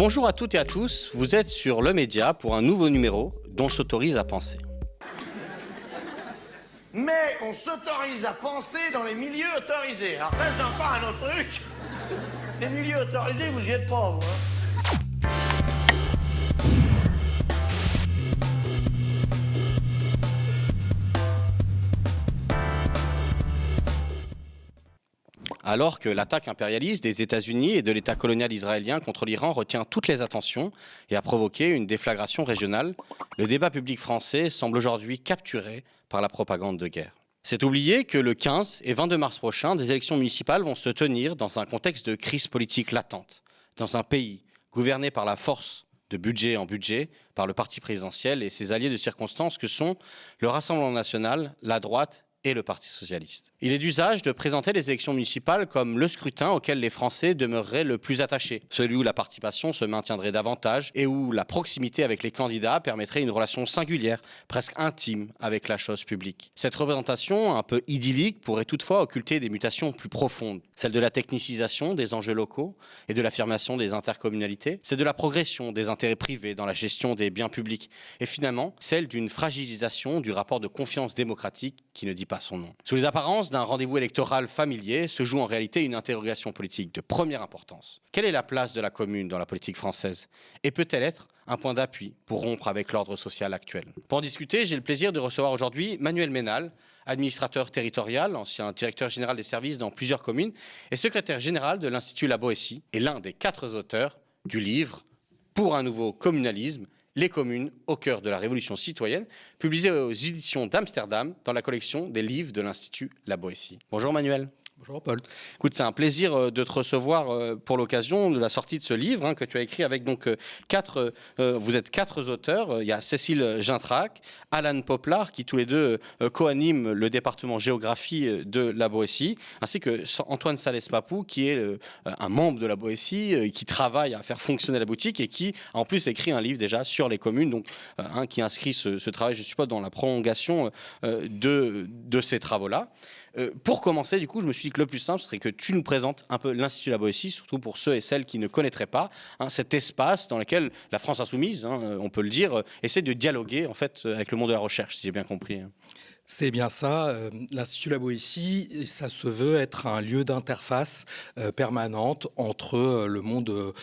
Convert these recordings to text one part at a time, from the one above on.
Bonjour à toutes et à tous, vous êtes sur Le Média pour un nouveau numéro dont s'autorise à penser. Mais on s'autorise à penser dans les milieux autorisés. Alors ça, c'est encore un autre truc. Les milieux autorisés, vous y êtes pas, vous, hein. Alors que l'attaque impérialiste des États-Unis et de l'État colonial israélien contre l'Iran retient toutes les attentions et a provoqué une déflagration régionale, le débat public français semble aujourd'hui capturé par la propagande de guerre. C'est oublier que le 15 et 22 mars prochain, des élections municipales vont se tenir dans un contexte de crise politique latente, dans un pays gouverné par la force de budget en budget, par le parti présidentiel et ses alliés de circonstance que sont le Rassemblement national, la droite et le Parti socialiste. Il est d'usage de présenter les élections municipales comme le scrutin auquel les Français demeureraient le plus attachés, celui où la participation se maintiendrait davantage et où la proximité avec les candidats permettrait une relation singulière, presque intime, avec la chose publique. Cette représentation, un peu idyllique, pourrait toutefois occulter des mutations plus profondes, celle de la technicisation des enjeux locaux et de l'affirmation des intercommunalités, c'est de la progression des intérêts privés dans la gestion des biens publics, et finalement celle d'une fragilisation du rapport de confiance démocratique qui ne dit pas son nom. Sous les apparences d'un rendez-vous électoral familier se joue en réalité une interrogation politique de première importance. Quelle est la place de la commune dans la politique française? Et peut-elle être un point d'appui pour rompre avec l'ordre social actuel? Pour en discuter, j'ai le plaisir de recevoir aujourd'hui Manuel Ménal, administrateur territorial, ancien directeur général des services dans plusieurs communes et secrétaire général de l'Institut La Boétie et l'un des 4 auteurs du livre « Pour un nouveau communalisme ». Les communes au cœur de la révolution citoyenne, publié aux éditions d'Amsterdam dans la collection des livres de l'Institut La Boétie. Bonjour Manuel. Bonjour Paul. Écoute, c'est un plaisir de te recevoir pour l'occasion de la sortie de ce livre que tu as écrit avec donc vous êtes 4 auteurs. Il y a Cécile Gintrac, Alan Poplar qui tous les deux co-animent le département géographie de la Boétie, ainsi que Antoine Salès-Papou qui est un membre de la Boétie qui travaille à faire fonctionner la boutique et qui en plus écrit un livre déjà sur les communes, donc qui inscrit ce travail, je suppose, dans la prolongation de ces travaux-là. Pour commencer, du coup, je me suis dit que le plus simple serait que tu nous présentes un peu l'Institut La Boétie, surtout pour ceux et celles qui ne connaîtraient pas cet espace dans lequel la France insoumise, on peut le dire, essaie de dialoguer en fait avec le monde de la recherche, si j'ai bien compris. C'est bien ça. L'Institut La Boétie, ça se veut être un lieu d'interface permanente entre le monde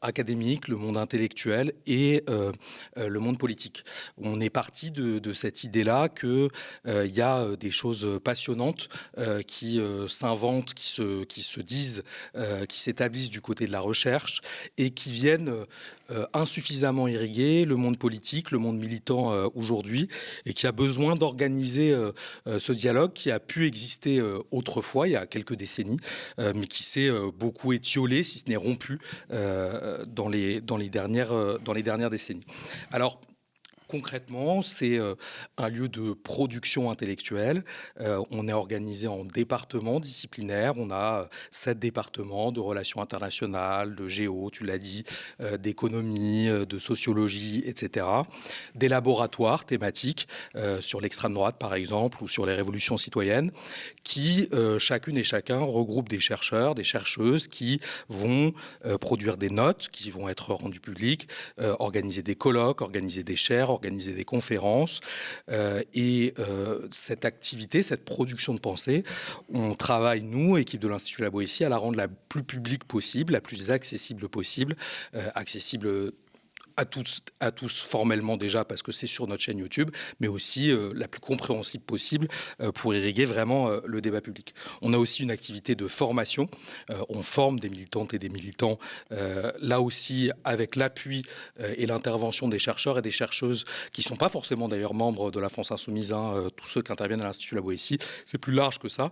académique, le monde intellectuel et le monde politique. On est parti de cette idée-là qu'il y a des choses passionnantes qui s'inventent, qui se disent, qui s'établissent du côté de la recherche et qui viennent insuffisamment irriguer le monde politique, le monde militant aujourd'hui, et qui a besoin d'organiser ce dialogue qui a pu exister autrefois, il y a quelques décennies, mais qui s'est beaucoup étiolé, si ce n'est rompu, dans les dernières décennies. Alors, concrètement, c'est un lieu de production intellectuelle. On est organisé en départements disciplinaires. On a 7 départements de relations internationales, de géo, tu l'as dit, d'économie, de sociologie, etc. Des laboratoires thématiques sur l'extrême droite, par exemple, ou sur les révolutions citoyennes, qui, chacune et chacun, regroupent des chercheurs, des chercheuses qui vont produire des notes, qui vont être rendues publiques, organiser des colloques, organiser des chaires, organiser des conférences cette activité, cette production de pensée, on travaille, nous, équipe de l'Institut La Boétie, à la rendre la plus publique possible, la plus accessible possible, accessible à tous formellement déjà parce que c'est sur notre chaîne YouTube, mais aussi la plus compréhensible possible pour irriguer vraiment le débat public. On a aussi une activité de formation. On forme des militantes et des militants, là aussi avec l'appui et l'intervention des chercheurs et des chercheuses qui ne sont pas forcément d'ailleurs membres de la France Insoumise, tous ceux qui interviennent à l'Institut La Boétie, c'est plus large que ça,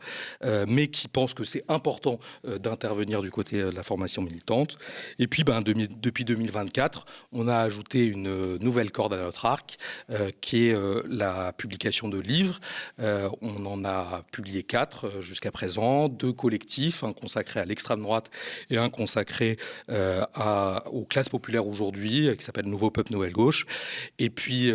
mais qui pensent que c'est important d'intervenir du côté de la formation militante. Et puis depuis 2024, on a a ajouté une nouvelle corde à notre arc, qui est la publication de livres. On en a publié 4 jusqu'à présent, 2 collectifs, un consacré à l'extrême droite et un consacré aux classes populaires aujourd'hui, qui s'appelle Nouveau Peuple, Nouvelle Gauche. Et puis,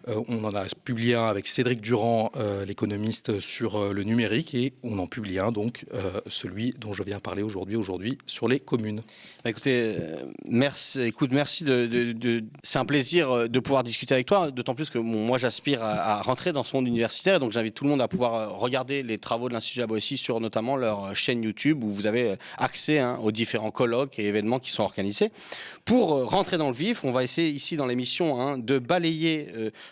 on en a publié un avec Cédric Durand, l'économiste, sur le numérique, et on en publie un, donc, celui dont je viens parler aujourd'hui, sur les communes. Écoutez, merci. C'est un plaisir de pouvoir discuter avec toi, d'autant plus que moi j'aspire à rentrer dans ce monde universitaire, donc j'invite tout le monde à pouvoir regarder les travaux de l'Institut La Boétie sur notamment leur chaîne YouTube, où vous avez accès aux différents colloques et événements qui sont organisés. Pour rentrer dans le vif, on va essayer ici dans l'émission de balayer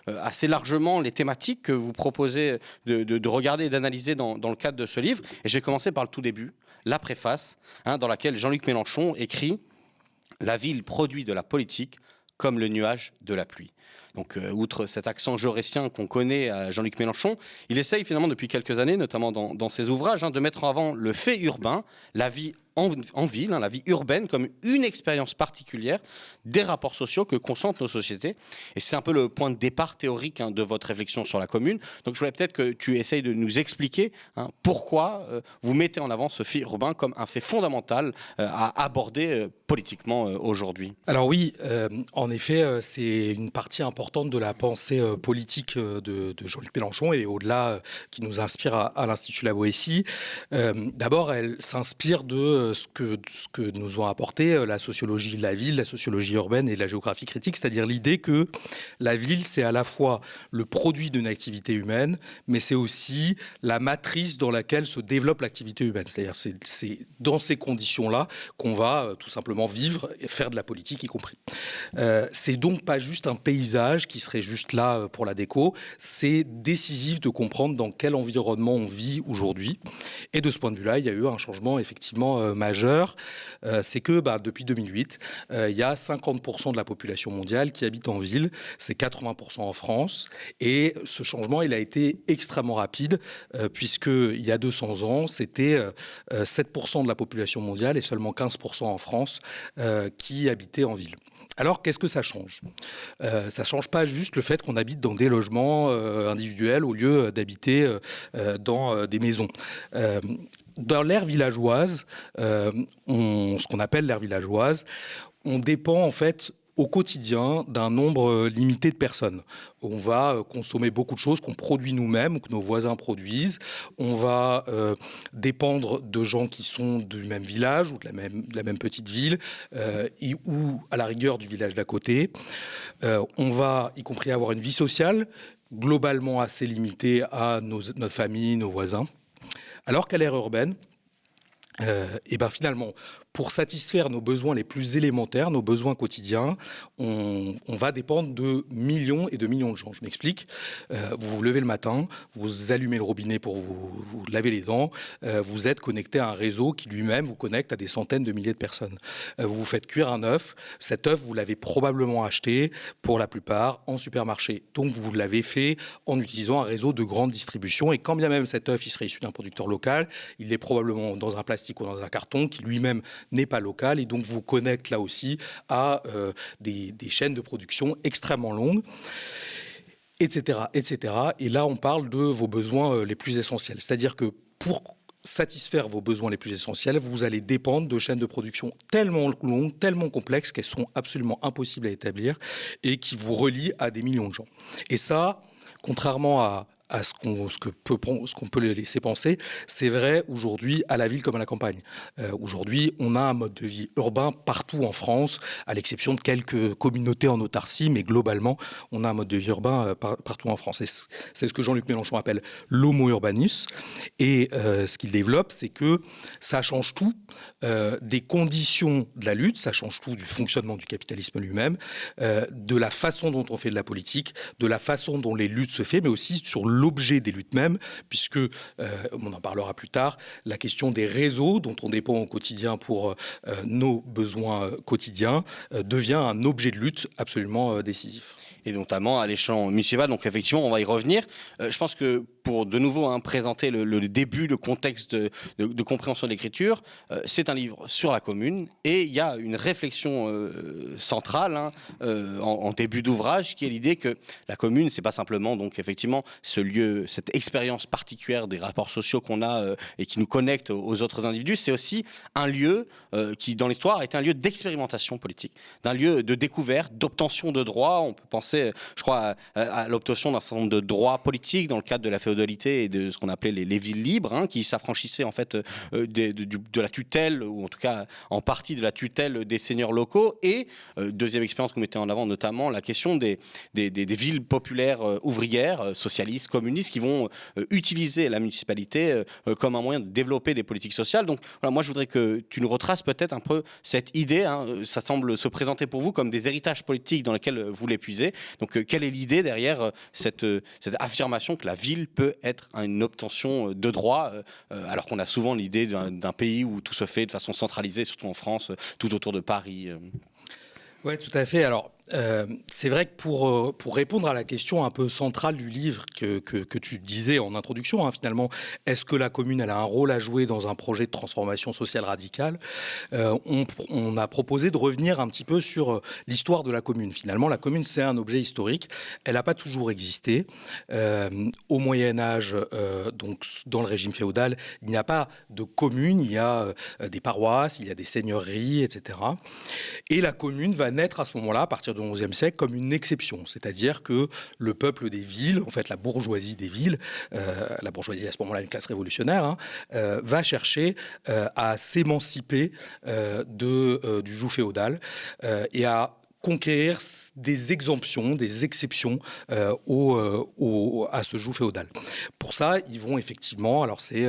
assez largement les thématiques que vous proposez de regarder et d'analyser dans le cadre de ce livre. Et je vais commencer par le tout début, la préface, dans laquelle Jean-Luc Mélenchon écrit « La ville produit de la politique comme le nuage de la pluie ». Donc, outre cet accent jaurétien qu'on connaît à Jean-Luc Mélenchon, il essaye finalement depuis quelques années, notamment dans ses ouvrages, de mettre en avant le fait urbain, la vie en ville, la vie urbaine, comme une expérience particulière des rapports sociaux que consentent nos sociétés. Et c'est un peu le point de départ théorique de votre réflexion sur la commune. Donc je voulais peut-être que tu essayes de nous expliquer pourquoi vous mettez en avant ce fait urbain comme un fait fondamental à aborder politiquement aujourd'hui. Alors oui, en effet, c'est une partie importante de la pensée politique de Jean-Luc Mélenchon, et au-delà, qui nous inspire à l'Institut La Boétie. D'abord, elle s'inspire de ce que nous ont apporté la sociologie de la ville, la sociologie urbaine et la géographie critique, c'est-à-dire l'idée que la ville, c'est à la fois le produit d'une activité humaine, mais c'est aussi la matrice dans laquelle se développe l'activité humaine. C'est-à-dire c'est dans ces conditions-là qu'on va tout simplement vivre et faire de la politique y compris. C'est donc pas juste un paysage qui serait juste là pour la déco, c'est décisif de comprendre dans quel environnement on vit aujourd'hui. Et de ce point de vue-là, il y a eu un changement effectivement majeur. C'est que depuis 2008, il y a 50% de la population mondiale qui habite en ville, c'est 80% en France. Et ce changement, il a été extrêmement rapide, puisqu'il y a 200 ans, c'était 7% de la population mondiale et seulement 15% en France qui habitaient en ville. Alors, qu'est-ce que ça change ? Ça ne change pas juste le fait qu'on habite dans des logements individuels au lieu d'habiter dans des maisons. Dans l'ère villageoise, ce qu'on appelle l'ère villageoise, on dépend en fait au quotidien d'un nombre limité de personnes. On va consommer beaucoup de choses qu'on produit nous-mêmes ou que nos voisins produisent. On va dépendre de gens qui sont du même village ou de la même petite ville ou à la rigueur du village d'à côté. On va y compris avoir une vie sociale globalement assez limitée à notre famille, nos voisins. Alors qu'à l'ère urbaine, finalement, pour satisfaire nos besoins les plus élémentaires, nos besoins quotidiens, on va dépendre de millions et de millions de gens. Je m'explique. Vous vous levez le matin, vous allumez le robinet pour vous laver les dents, vous êtes connecté à un réseau qui lui-même vous connecte à des centaines de milliers de personnes. Vous vous faites cuire un œuf. Cet œuf, vous l'avez probablement acheté, pour la plupart, en supermarché. Donc, vous l'avez fait en utilisant un réseau de grande distribution. Et quand bien même cet œuf, il serait issu d'un producteur local, il est probablement dans un plastique ou dans un carton qui lui-même n'est pas local et donc vous connecte là aussi à des chaînes de production extrêmement longues, etc., etc. Et là, on parle de vos besoins les plus essentiels. C'est-à-dire que pour satisfaire vos besoins les plus essentiels, vous allez dépendre de chaînes de production tellement longues, tellement complexes qu'elles sont absolument impossibles à établir et qui vous relient à des millions de gens. Et ça, contrairement à ce qu'on peut laisser penser, c'est vrai aujourd'hui à la ville comme à la campagne. Aujourd'hui, on a un mode de vie urbain partout en France, à l'exception de quelques communautés en autarcie, mais globalement, on a un mode de vie urbain partout en France. Et c'est ce que Jean-Luc Mélenchon appelle l'homo urbanus. Et ce qu'il développe, c'est que ça change tout des conditions de la lutte, ça change tout du fonctionnement du capitalisme lui-même, de la façon dont on fait de la politique, de la façon dont les luttes se font, mais aussi sur l'objet des luttes mêmes, puisque, on en parlera plus tard, la question des réseaux dont on dépend au quotidien pour nos besoins quotidiens devient un objet de lutte absolument décisif. Et notamment à l'échelon municipal. Donc effectivement, on va y revenir. Je pense que pour de nouveau présenter le début, le contexte de compréhension de l'écriture, c'est un livre sur la commune et il y a une réflexion centrale en début d'ouvrage qui est l'idée que la commune, c'est pas simplement donc effectivement ce lieu, cette expérience particulière des rapports sociaux qu'on a et qui nous connecte aux autres individus, c'est aussi un lieu qui dans l'histoire a été un lieu d'expérimentation politique, d'un lieu de découverte, d'obtention de droits. On peut penser, je crois, à l'obtention d'un certain nombre de droits politiques dans le cadre de la féodalité et de ce qu'on appelait les villes libres, qui s'affranchissaient en fait de la tutelle, ou en tout cas en partie de la tutelle des seigneurs locaux. Et deuxième expérience qu'on mettait en avant, notamment la question des villes populaires ouvrières, socialistes, communistes, qui vont utiliser la municipalité comme un moyen de développer des politiques sociales. Donc voilà, moi je voudrais que tu nous retraces peut-être un peu cette idée. Ça semble se présenter pour vous comme des héritages politiques dans lesquels vous l'épuisez. Donc quelle est l'idée derrière cette affirmation que la ville peut être une obtention de droits, alors qu'on a souvent l'idée d'un pays où tout se fait de façon centralisée, surtout en France, tout autour de Paris. Oui, tout à fait. Alors, c'est vrai que pour répondre à la question un peu centrale du livre que tu disais en introduction, finalement, est-ce que la commune elle a un rôle à jouer dans un projet de transformation sociale radicale, on a proposé de revenir un petit peu sur l'histoire de la commune. Finalement, la commune, c'est un objet historique. Elle n'a pas toujours existé. Au Moyen-Âge, donc dans le régime féodal, il n'y a pas de commune, il y a des paroisses, il y a des seigneuries, etc. Et la commune va naître à ce moment-là, à partir du XIe siècle, comme une exception. C'est-à-dire que le peuple des villes, en fait la bourgeoisie des villes, la bourgeoisie à ce moment-là, une classe révolutionnaire, va chercher à s'émanciper du joug féodal et à conquérir des exemptions, des exceptions à ce joug féodal. Pour ça, ils vont effectivement, alors c'est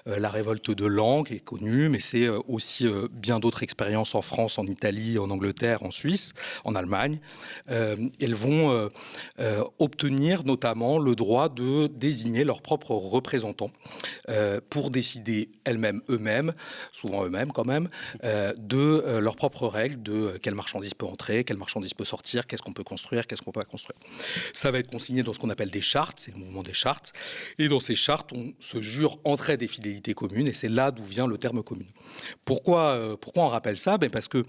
la révolte de Laon qui est connue, mais c'est aussi bien d'autres expériences en France, en Italie, en Angleterre, en Suisse, en Allemagne. Elles vont obtenir notamment le droit de désigner leurs propres représentants pour décider eux-mêmes, souvent eux-mêmes quand même, de leurs propres règles, de quelle marchandise peut entrer, quelle marchandise peut sortir, qu'est-ce qu'on peut construire, qu'est-ce qu'on peut pas construire. Ça va être consigné dans ce qu'on appelle des chartes, c'est le mouvement des chartes. Et dans ces chartes, on se jure entraide et fidélité commune, et c'est là d'où vient le terme commune. Pourquoi on rappelle ça ? Parce que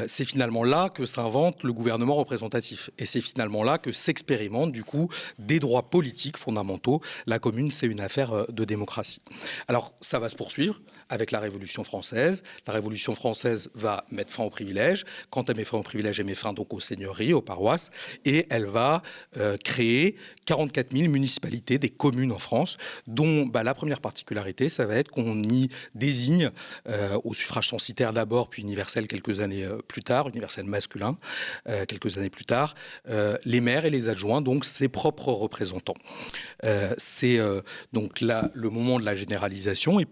c'est finalement là que s'invente le gouvernement représentatif. Et c'est finalement là que s'expérimentent du coup des droits politiques fondamentaux. La commune, c'est une affaire de démocratie. Alors ça va se poursuivre avec la Révolution française. La Révolution française va mettre fin aux privilèges. Quand elle met fin aux privilèges, elle met fin donc aux seigneuries, aux paroisses, et elle va créer 44 000 municipalités, des communes en France, dont la première particularité, ça va être qu'on y désigne, au suffrage censitaire d'abord, puis universel quelques années plus tard, universel masculin quelques années plus tard, les maires et les adjoints, donc ses propres représentants. C'est donc là le moment de la généralisation. Et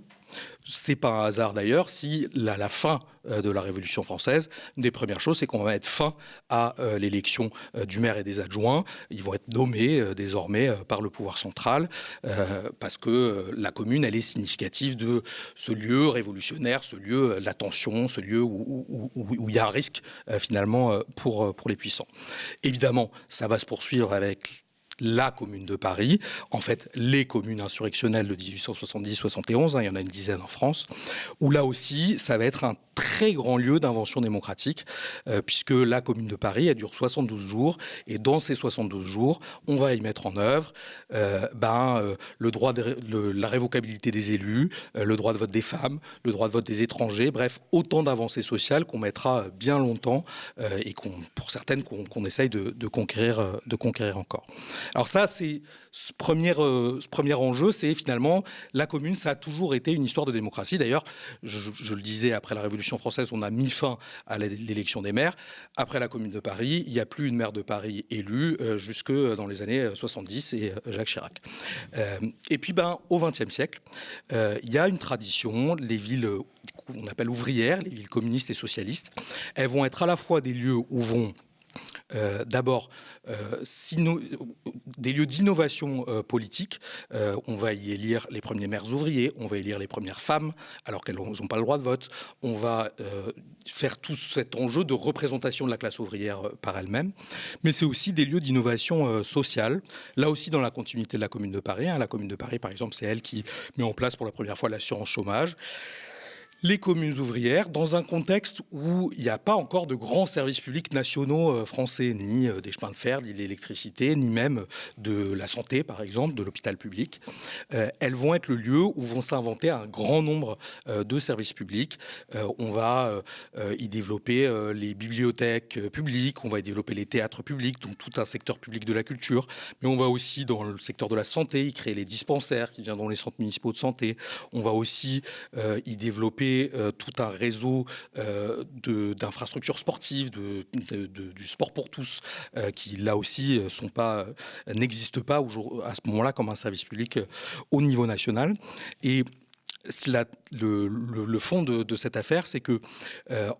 c'est pas un hasard d'ailleurs si la fin de la Révolution française, une des premières choses, c'est qu'on va mettre fin à l'élection du maire et des adjoints. Ils vont être nommés désormais par le pouvoir central parce que la commune, elle est significative de ce lieu révolutionnaire, ce lieu, la tension, ce lieu où il y a un risque finalement pour les puissants. Évidemment, ça va se poursuivre avec la Commune de Paris, en fait les communes insurrectionnelles de 1870-71, il y en a une dizaine en France, où là aussi ça va être un très grand lieu d'invention démocratique, puisque la Commune de Paris, elle dure 72 jours, et dans ces 72 jours, on va y mettre en œuvre le droit de la révocabilité des élus, le droit de vote des femmes, le droit de vote des étrangers, bref, autant d'avancées sociales qu'on mettra bien longtemps et pour certaines qu'on essaye de conquérir encore. Alors ça, c'est ce premier enjeu, c'est finalement la commune, ça a toujours été une histoire de démocratie. D'ailleurs, je le disais, après la Révolution française, on a mis fin à l'élection des maires. Après la Commune de Paris, il n'y a plus une maire de Paris élue jusque dans les années 70 et Jacques Chirac. Et puis, au XXe siècle, il y a une tradition, les villes qu'on appelle ouvrières, les villes communistes et socialistes, elles vont être à la fois des lieux où vont D'abord, des lieux d'innovation politique. On va y élire les premiers maires ouvriers, on va élire les premières femmes, alors qu'elles n'ont pas le droit de vote. On va faire tout cet enjeu de représentation de la classe ouvrière par elle-même. Mais c'est aussi des lieux d'innovation sociale. Là aussi, dans la continuité de la Commune de Paris. La Commune de Paris, par exemple, c'est elle qui met en place pour la première fois l'assurance chômage. Les communes ouvrières, dans un contexte où il n'y a pas encore de grands services publics nationaux français, ni des chemins de fer, ni l'électricité, ni même de la santé, par exemple, de l'hôpital public. Elles vont être le lieu où vont s'inventer un grand nombre de services publics. On va y développer les bibliothèques publiques, on va y développer les théâtres publics, donc tout un secteur public de la culture. Mais on va aussi, dans le secteur de la santé, y créer les dispensaires qui viendront des centres municipaux de santé. On va aussi y développer tout un réseau d'infrastructures sportives, du sport pour tous, qui là aussi n'existent pas à ce moment-là comme un service public au niveau national. Et le fond de cette affaire, c'est que,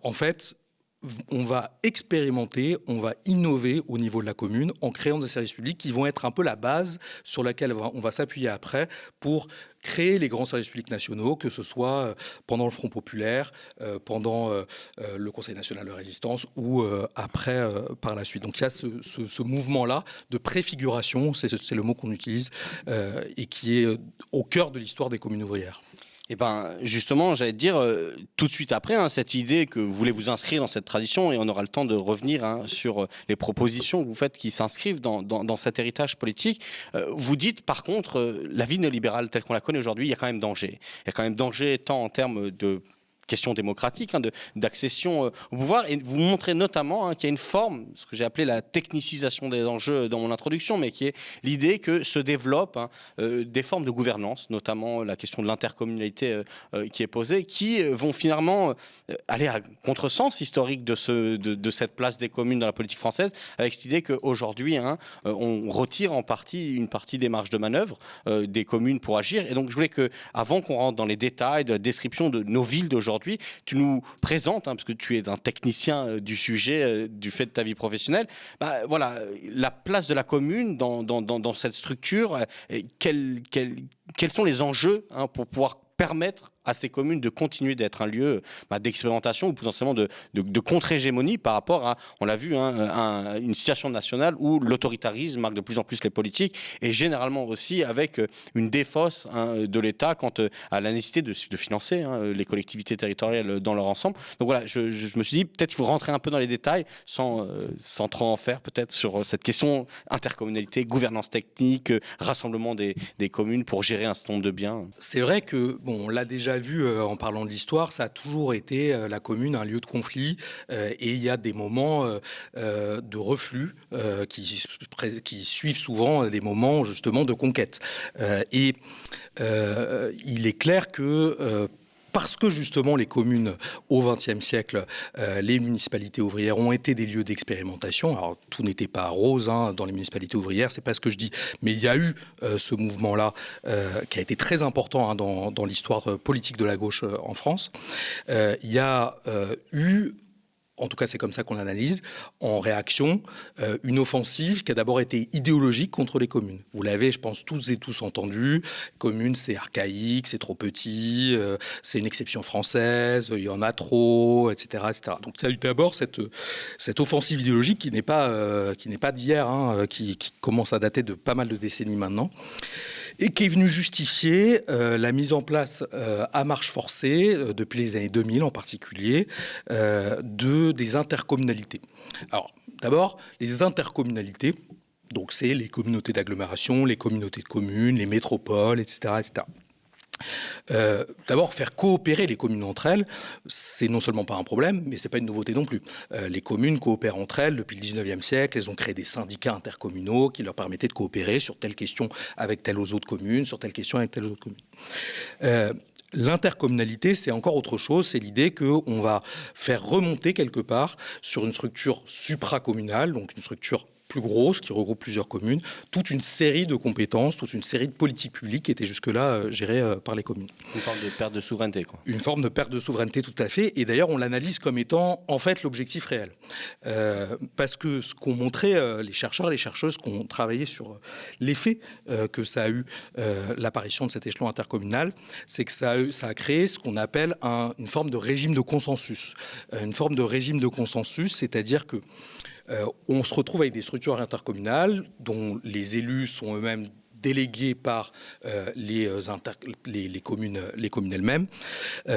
en fait, on va expérimenter, on va innover au niveau de la commune en créant des services publics qui vont être un peu la base sur laquelle on va s'appuyer après pour créer les grands services publics nationaux, que ce soit pendant le Front populaire, pendant le Conseil national de résistance ou après par la suite. Donc il y a ce mouvement-là de préfiguration, c'est le mot qu'on utilise, et qui est au cœur de l'histoire des communes ouvrières. Et ben justement, j'allais te dire tout de suite après, cette idée que vous voulez vous inscrire dans cette tradition, et on aura le temps de revenir sur les propositions que vous faites qui s'inscrivent dans cet héritage politique. Vous dites par contre, la vie néolibérale telle qu'on la connaît aujourd'hui, il y a quand même danger. Il y a quand même danger tant en termes de question démocratique, d'accession au pouvoir. Et vous montrez notamment qu'il y a une forme, ce que j'ai appelé la technicisation des enjeux dans mon introduction, mais qui est l'idée que se développent des formes de gouvernance, notamment la question de l'intercommunalité qui est posée, qui vont finalement aller à contresens historique de cette place des communes dans la politique française, avec cette idée qu'aujourd'hui, on retire une partie des marges de manœuvre des communes pour agir. Et donc, je voulais que, avant qu'on rentre dans les détails de la description de nos villes d'aujourd'hui, tu nous présentes, parce que tu es un technicien du sujet, du fait de ta vie professionnelle, voilà, la place de la commune dans cette structure, quels sont les enjeux pour pouvoir permettre à ces communes de continuer d'être un lieu d'expérimentation ou potentiellement de contre-hégémonie par rapport à, on l'a vu, une situation nationale où l'autoritarisme marque de plus en plus les politiques, et généralement aussi avec une défausse de l'État quant à la nécessité de financer les collectivités territoriales dans leur ensemble. Donc voilà, je me suis dit peut-être qu'il faut rentrer un peu dans les détails sans trop en faire peut-être sur cette question intercommunalité, gouvernance technique, rassemblement des communes pour gérer un certain nombre de biens. C'est vrai que, on l'a déjà vu en parlant de l'histoire, ça a toujours été la commune un lieu de conflit, et il y a des moments de reflux qui suivent souvent des moments justement de conquête. Et il est clair que parce que justement les communes au XXe siècle, les municipalités ouvrières ont été des lieux d'expérimentation. Alors tout n'était pas rose dans les municipalités ouvrières, c'est pas ce que je dis, mais il y a eu ce mouvement-là qui a été très important dans l'histoire politique de la gauche en France. Il y a eu, en tout cas c'est comme ça qu'on l'analyse, en réaction, une offensive qui a d'abord été idéologique contre les communes. Vous l'avez, je pense, toutes et tous entendu. Communes, c'est archaïque, c'est trop petit, c'est une exception française, il y en a trop, etc., etc. Donc il y a eu d'abord cette offensive idéologique qui n'est pas d'hier, qui commence à dater de pas mal de décennies maintenant, et qui est venu justifier la mise en place à marche forcée, depuis les années 2000 en particulier, des intercommunalités. Alors, d'abord, les intercommunalités, donc c'est les communautés d'agglomération, les communautés de communes, les métropoles, etc., etc. D'abord, faire coopérer les communes entre elles, c'est non seulement pas un problème, mais c'est pas une nouveauté non plus. Les communes coopèrent entre elles depuis le 19e siècle. Elles ont créé des syndicats intercommunaux qui leur permettaient de coopérer sur telle question avec telle autre commune, sur telle question avec telle autre commune. L'intercommunalité, c'est encore autre chose. C'est l'idée qu'on va faire remonter quelque part sur une structure supracommunale, donc une structure plus grosse, qui regroupe plusieurs communes, toute une série de compétences, toute une série de politiques publiques qui étaient jusque-là gérées par les communes. Une forme de perte de souveraineté, quoi. Une forme de perte de souveraineté, tout à fait. Et d'ailleurs, on l'analyse comme étant, en fait, l'objectif réel. Parce que ce qu'ont montré les chercheurs et les chercheuses qui ont travaillé sur l'effet que ça a eu, l'apparition de cet échelon intercommunal, c'est que ça a créé ce qu'on appelle une forme de régime de consensus. Une forme de régime de consensus, c'est-à-dire que on se retrouve avec des structures intercommunales dont les élus sont eux-mêmes délégués par les communes elles-mêmes.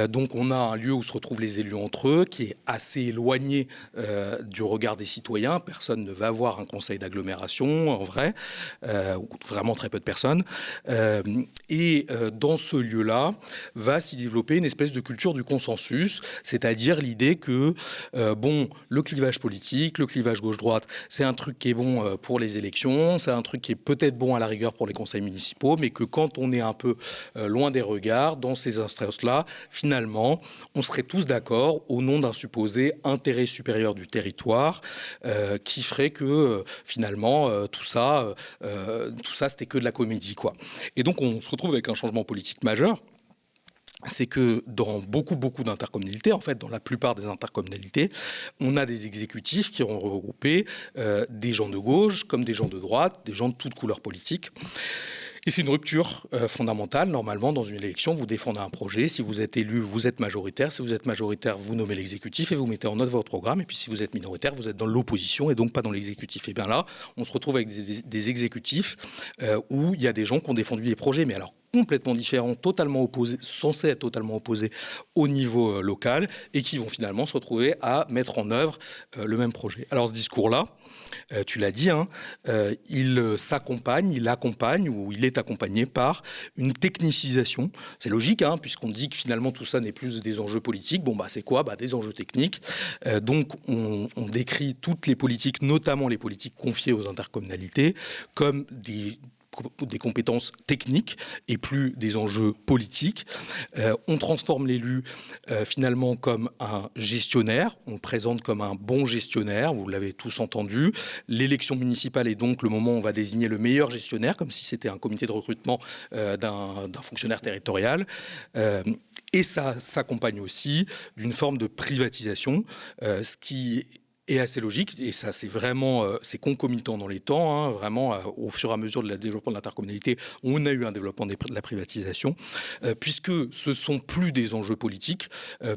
Donc on a un lieu où se retrouvent les élus entre eux, qui est assez éloigné du regard des citoyens. Personne ne va avoir un conseil d'agglomération, en vrai, vraiment très peu de personnes. Et dans ce lieu-là, va s'y développer une espèce de culture du consensus, c'est-à-dire l'idée que, le clivage politique, le clivage gauche-droite, c'est un truc qui est bon pour les élections, c'est un truc qui est peut-être bon à la rigueur pour les conseils municipaux, mais que quand on est un peu loin des regards, dans ces instances-là, finalement, on serait tous d'accord au nom d'un supposé intérêt supérieur du territoire qui ferait que finalement tout ça c'était que de la comédie, quoi. Et donc on se retrouve avec un changement politique majeur. C'est que dans beaucoup d'intercommunalités, en fait, dans la plupart des intercommunalités, on a des exécutifs qui ont regroupé des gens de gauche comme des gens de droite, des gens de toutes couleurs politiques. Et c'est une rupture fondamentale. Normalement, dans une élection, vous défendez un projet. Si vous êtes élu, vous êtes majoritaire. Si vous êtes majoritaire, vous nommez l'exécutif et vous mettez en note votre programme. Et puis si vous êtes minoritaire, vous êtes dans l'opposition et donc pas dans l'exécutif. Et bien là, on se retrouve avec des exécutifs où il y a des gens qui ont défendu des projets, mais alors complètement différents, totalement opposés, censés être totalement opposés au niveau local, et qui vont finalement se retrouver à mettre en œuvre le même projet. Alors ce discours-là, tu l'as dit, il accompagne ou il est accompagné par une technicisation. C'est logique, puisqu'on dit que finalement tout ça n'est plus des enjeux politiques. C'est quoi ? Des enjeux techniques. Donc on décrit toutes les politiques, notamment les politiques confiées aux intercommunalités, comme des compétences techniques et plus des enjeux politiques. On transforme l'élu finalement comme un gestionnaire, on le présente comme un bon gestionnaire, vous l'avez tous entendu. L'élection municipale est donc le moment où on va désigner le meilleur gestionnaire, comme si c'était un comité de recrutement d'un fonctionnaire territorial. Et ça s'accompagne aussi d'une forme de privatisation, ce qui est assez logique, et ça c'est vraiment c'est concomitant dans les temps, vraiment au fur et à mesure de la développement de l'intercommunalité, on a eu un développement de la privatisation, puisque ce sont plus des enjeux politiques,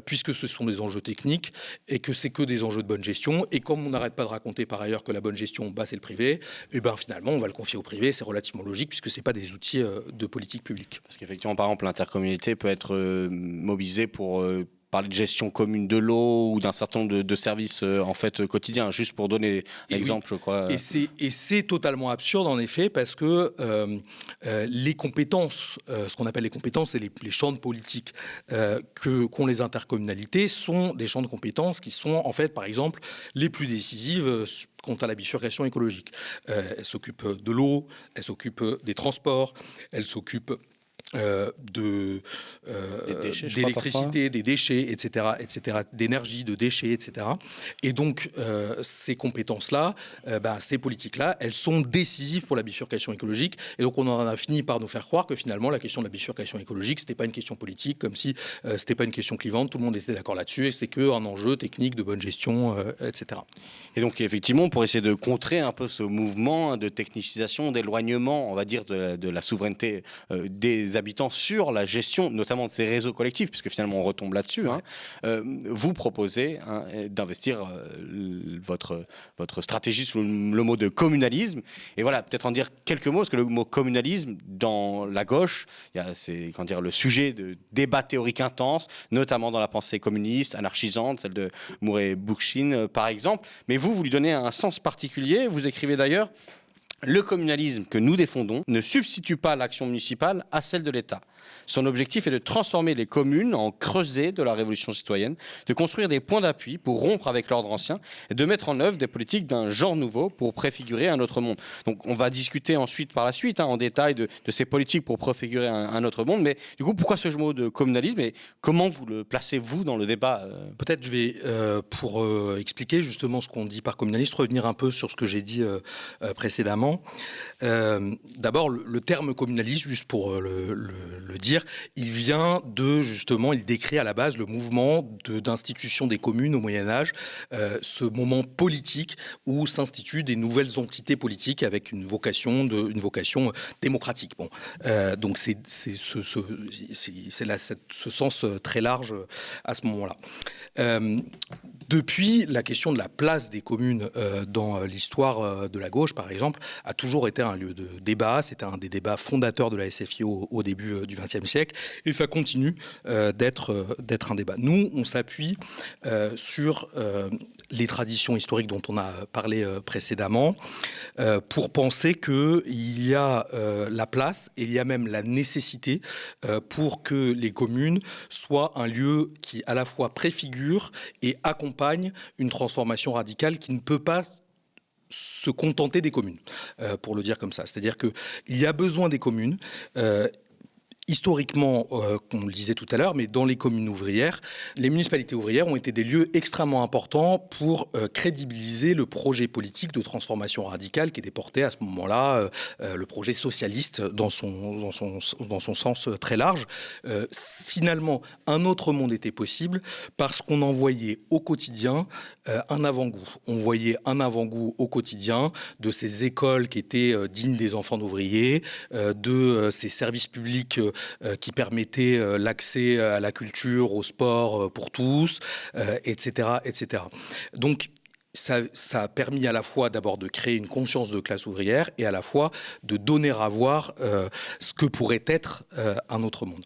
puisque ce sont des enjeux techniques, et que c'est que des enjeux de bonne gestion, et comme on n'arrête pas de raconter par ailleurs que la bonne gestion, c'est le privé, et finalement on va le confier au privé, c'est relativement logique, puisque c'est pas des outils de politique publique. Parce qu'effectivement, par exemple, l'intercommunalité peut être mobilisée pour parler de gestion commune de l'eau ou d'un certain nombre de services en fait quotidiens, juste pour donner l'exemple, oui. Je crois. Et c'est totalement absurde en effet, parce que les compétences, ce qu'on appelle les compétences, c'est les champs de politique qu'ont les intercommunalités, sont des champs de compétences qui sont en fait, par exemple, les plus décisives quant à la bifurcation écologique. Elle s'occupe de l'eau, elle s'occupe des transports, elle s'occupe d'électricité, des déchets, etc., d'énergie, de déchets, etc. Et donc, ces compétences-là, ces politiques-là, elles sont décisives pour la bifurcation écologique. Et donc, on en a fini par nous faire croire que finalement, la question de la bifurcation écologique, c'était pas une question politique, comme si c'était pas une question clivante, tout le monde était d'accord là-dessus, et c'était qu'un enjeu technique de bonne gestion, etc. Et donc, effectivement, pour essayer de contrer un peu ce mouvement de technicisation, d'éloignement, on va dire, de la souveraineté des habitants sur la gestion, notamment de ces réseaux collectifs, puisque finalement on retombe là-dessus, vous proposez d'investir votre stratégie sous le mot de communalisme. Et voilà, peut-être en dire quelques mots, parce que le mot communalisme, dans la gauche, c'est le sujet de débats théoriques intenses, notamment dans la pensée communiste, anarchisante, celle de Mouret Bookchin, par exemple. Mais vous lui donnez un sens particulier. Vous écrivez d'ailleurs: Le communalisme que nous défendons ne substitue pas l'action municipale à celle de l'État. Son objectif est de transformer les communes en creuset de la révolution citoyenne, de construire des points d'appui pour rompre avec l'ordre ancien et de mettre en œuvre des politiques d'un genre nouveau pour préfigurer un autre monde. Donc on va discuter ensuite par la suite en détail de ces politiques pour préfigurer un autre monde. Mais du coup, pourquoi ce mot de communalisme et comment vous le placez-vous dans le débat Peut-être je vais, pour expliquer justement ce qu'on dit par communaliste, revenir un peu sur ce que j'ai dit précédemment. D'abord, le terme communaliste, juste pour le dire, il vient de, justement, il décrit à la base le mouvement d'institution des communes au Moyen-Âge, ce moment politique où s'instituent des nouvelles entités politiques avec une vocation démocratique. Bon, donc c'est là ce sens très large à ce moment-là. Depuis, la question de la place des communes dans l'histoire de la gauche, par exemple, a toujours été un lieu de débat. C'était un des débats fondateurs de la SFI au début du XXe siècle. Et ça continue d'être un débat. Nous, on s'appuie sur les traditions historiques dont on a parlé précédemment pour penser qu'il y a la place et il y a même la nécessité pour que les communes soient un lieu qui, à la fois, préfigure et accompagne une transformation radicale qui ne peut pas se contenter des communes, pour le dire comme ça. C'est-à-dire qu'il y a besoin des communes. Historiquement, on le disait tout à l'heure, mais dans les communes ouvrières, les municipalités ouvrières ont été des lieux extrêmement importants pour crédibiliser le projet politique de transformation radicale qui était porté à ce moment-là, le projet socialiste dans son sens très large. Finalement, un autre monde était possible parce qu'on en voyait au quotidien un avant-goût. On voyait un avant-goût au quotidien de ces écoles qui étaient dignes des enfants d'ouvriers, de ces services publics qui permettaient l'accès à la culture, au sport pour tous, etc., etc. Donc, ça a permis à la fois d'abord de créer une conscience de classe ouvrière et à la fois de donner à voir ce que pourrait être un autre monde.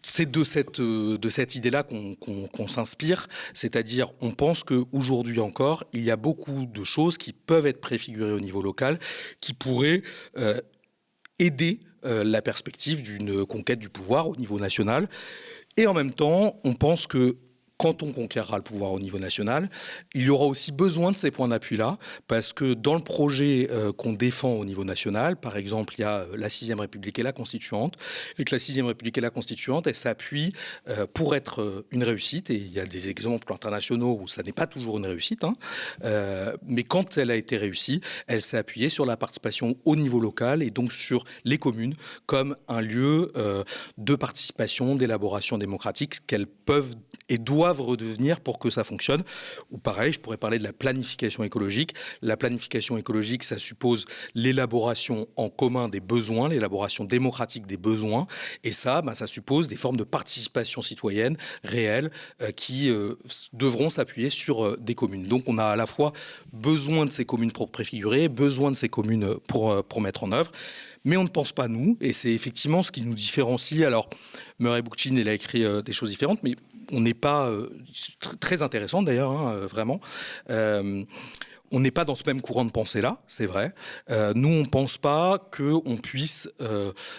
C'est de cette idée-là qu'on s'inspire, c'est-à-dire on pense qu'aujourd'hui encore, il y a beaucoup de choses qui peuvent être préfigurées au niveau local, qui pourraient aider la perspective d'une conquête du pouvoir au niveau national. Et en même temps, on pense que quand on conquérera le pouvoir au niveau national, il y aura aussi besoin de ces points d'appui-là, parce que dans le projet qu'on défend au niveau national, par exemple, il y a la 6e République et la Constituante, et que la 6e République et la Constituante, elle s'appuie pour être une réussite, et il y a des exemples internationaux où ça n'est pas toujours une réussite, mais quand elle a été réussie, elle s'est appuyée sur la participation au niveau local, et donc sur les communes, comme un lieu de participation, d'élaboration démocratique, ce qu'elles peuvent et doivent redevenir pour que ça fonctionne. Ou pareil, je pourrais parler de la planification écologique. La planification écologique, ça suppose l'élaboration en commun des besoins, l'élaboration démocratique des besoins. Et ça, ça suppose des formes de participation citoyenne réelles qui devront s'appuyer sur des communes. Donc on a à la fois besoin de ces communes pour préfigurer, besoin de ces communes pour mettre en œuvre. Mais on ne pense pas nous, et c'est effectivement ce qui nous différencie. Alors, Murray Bookchin, il a écrit des choses différentes, mais on n'est pas très intéressant d'ailleurs, vraiment. On n'est pas dans ce même courant de pensée-là, c'est vrai. Nous, on ne pense pas qu'on puisse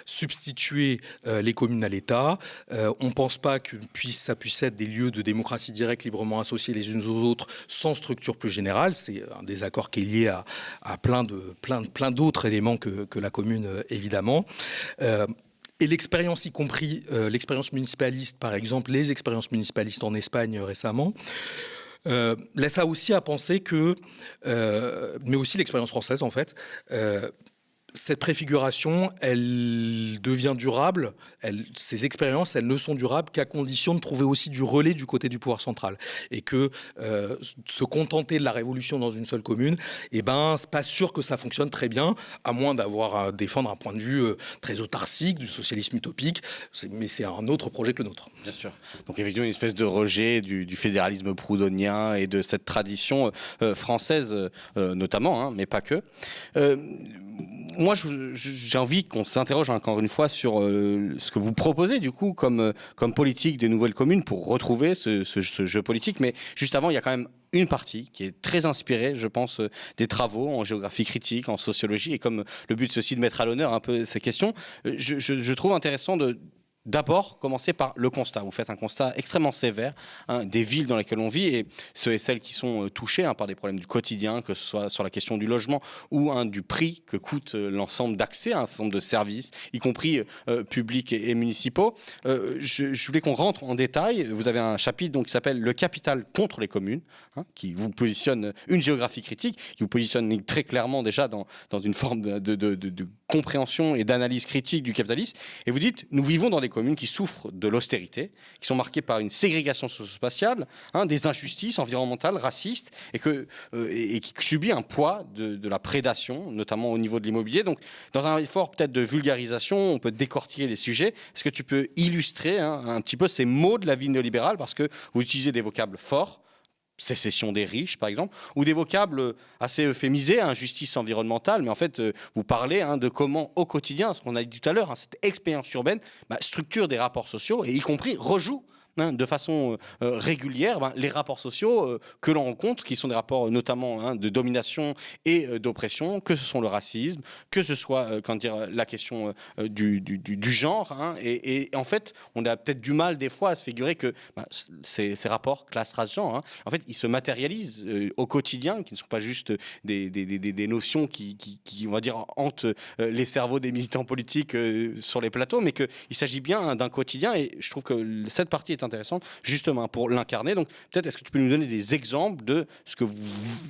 substituer les communes à l'État. On ne pense pas que ça puisse être des lieux de démocratie directe, librement associés les unes aux autres, sans structure plus générale. C'est un désaccord qui est lié à plein d'autres éléments que la commune, évidemment. Et l'expérience, y compris l'expérience municipaliste, par exemple, les expériences municipalistes en Espagne récemment, laisse ça aussi à penser que, mais aussi l'expérience française en fait, cette préfiguration, elle devient durable. Ces expériences, elles ne sont durables qu'à condition de trouver aussi du relais du côté du pouvoir central. Et que se contenter de la révolution dans une seule commune, c'est pas sûr que ça fonctionne très bien, à moins à défendre un point de vue très autarcique, du socialisme utopique. Mais c'est un autre projet que le nôtre. Bien sûr. Donc effectivement, une espèce de rejet du fédéralisme proudhonien et de cette tradition française notamment, mais pas que. Moi, j'ai envie qu'on s'interroge encore une fois sur ce que vous proposez du coup comme politique des nouvelles communes pour retrouver ce jeu politique. Mais juste avant, il y a quand même une partie qui est très inspirée, je pense, des travaux en géographie critique, en sociologie, et comme le but c'est aussi de mettre à l'honneur un peu ces questions, je trouve intéressant d'abord commencer par le constat. Vous faites un constat extrêmement sévère des villes dans lesquelles on vit, et ceux et celles qui sont touchés par des problèmes du quotidien, que ce soit sur la question du logement ou du prix que coûte l'ensemble d'accès à un certain nombre de services, y compris publics et municipaux. Je voulais qu'on rentre en détail. Vous avez un chapitre donc, qui s'appelle « Le capital contre les communes », qui vous positionne une géographie critique, qui vous positionne très clairement déjà dans une forme de compréhension et d'analyse critique du capitalisme. Et vous dites, nous vivons dans des communes qui souffrent de l'austérité, qui sont marquées par une ségrégation socio-spatiale, des injustices environnementales, racistes, et qui subit un poids de la prédation, notamment au niveau de l'immobilier. Donc, dans un effort peut-être de vulgarisation, on peut décortiquer les sujets. Est-ce que tu peux illustrer un petit peu ces mots de la vie néolibérale, parce que vous utilisez des vocables forts, sécession des riches, par exemple, ou des vocables assez euphémisés, injustice environnementale, mais en fait, vous parlez de comment, au quotidien, ce qu'on a dit tout à l'heure, cette expérience urbaine structure des rapports sociaux, et y compris rejoue de façon régulière les rapports sociaux que l'on rencontre, qui sont des rapports notamment de domination et d'oppression, que ce soit le racisme, que ce soit la question du genre. Et en fait, on a peut-être du mal des fois à se figurer que ces rapports classe, race, genre, en fait, ils se matérialisent au quotidien, qui ne sont pas juste des notions qui, on va dire, hantent les cerveaux des militants politiques sur les plateaux, mais qu'il s'agit bien d'un quotidien. Et je trouve que cette partie est intéressante justement pour l'incarner. Donc peut-être est-ce que tu peux nous donner des exemples de ce que vous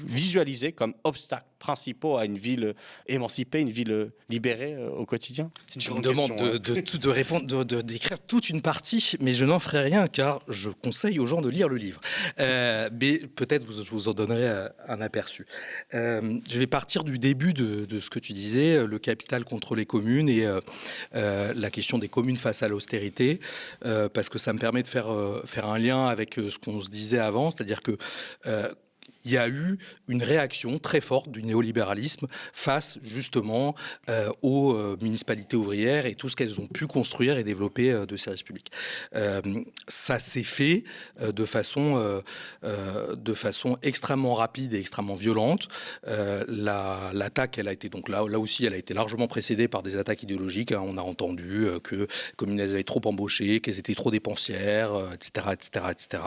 visualisez comme obstacles principaux à une ville émancipée, une ville libérée au quotidien? Tu me demandes de répondre, d'écrire toute une partie, mais je n'en ferai rien car je conseille aux gens de lire le livre. Mais peut-être je vous en donnerai un aperçu. Je vais partir du début de ce que tu disais, le capital contre les communes et la question des communes face à l'austérité, parce que ça me permet de faire un lien avec ce qu'on se disait avant, c'est-à-dire que il y a eu une réaction très forte du néolibéralisme face justement aux municipalités ouvrières et tout ce qu'elles ont pu construire et développer de services publics. Ça s'est fait de façon extrêmement rapide et extrêmement violente. L'attaque, elle a été donc là aussi, elle a été largement précédée par des attaques idéologiques. On a entendu que les communes avaient trop embauché, qu'elles étaient trop dépensières, etc., etc., etc.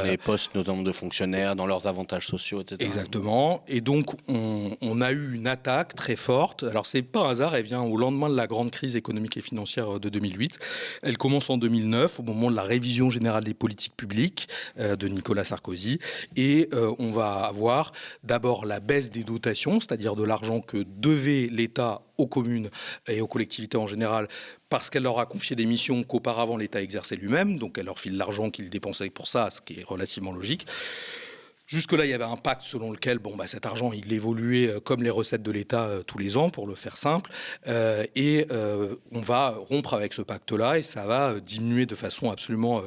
Les postes notamment de fonctionnaires dans leurs avantages sociaux, etc. Exactement. Et donc, on a eu une attaque très forte. Alors, c'est pas un hasard, elle vient au lendemain de la grande crise économique et financière de 2008. Elle commence en 2009, au moment de la révision générale des politiques publiques de Nicolas Sarkozy. Et on va avoir d'abord la baisse des dotations, c'est-à-dire de l'argent que devait l'État aux communes et aux collectivités en général, parce qu'elle leur a confié des missions qu'auparavant l'État exerçait lui-même. Donc, elle leur file l'argent qu'il dépensait pour ça, ce qui est relativement logique. Jusque-là, il y avait un pacte selon lequel cet argent, il évoluait comme les recettes de l'État tous les ans, pour le faire simple. On va rompre avec ce pacte-là et ça va diminuer de façon absolument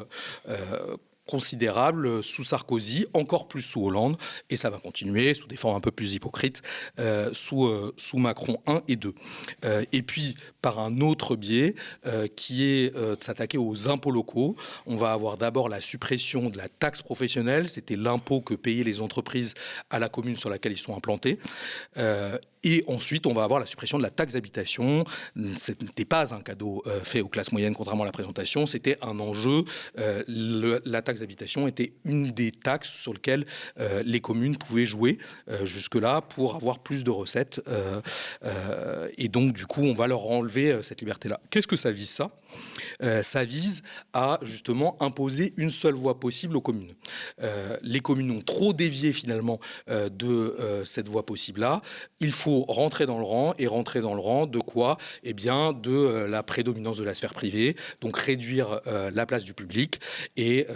considérable sous Sarkozy, encore plus sous Hollande, et ça va continuer sous des formes un peu plus hypocrites sous Macron 1 et 2. Et puis, par un autre biais, qui est de s'attaquer aux impôts locaux. On va avoir d'abord la suppression de la taxe professionnelle, c'était l'impôt que payaient les entreprises à la commune sur laquelle ils sont implantés. Et ensuite, on va avoir la suppression de la taxe d'habitation. Ce n'était pas un cadeau fait aux classes moyennes, contrairement à la présentation. C'était un enjeu. La taxe d'habitation était une des taxes sur lesquelles les communes pouvaient jouer jusque-là pour avoir plus de recettes. Et donc, du coup, on va leur enlever cette liberté-là. Qu'est-ce que ça vise, ça ? Ça vise à, justement, imposer une seule voie possible aux communes. Les communes ont trop dévié, finalement, de cette voie possible-là. Il faut rentrer dans le rang, et rentrer dans le rang de quoi ? Eh bien, de la prédominance de la sphère privée, donc réduire la place du public et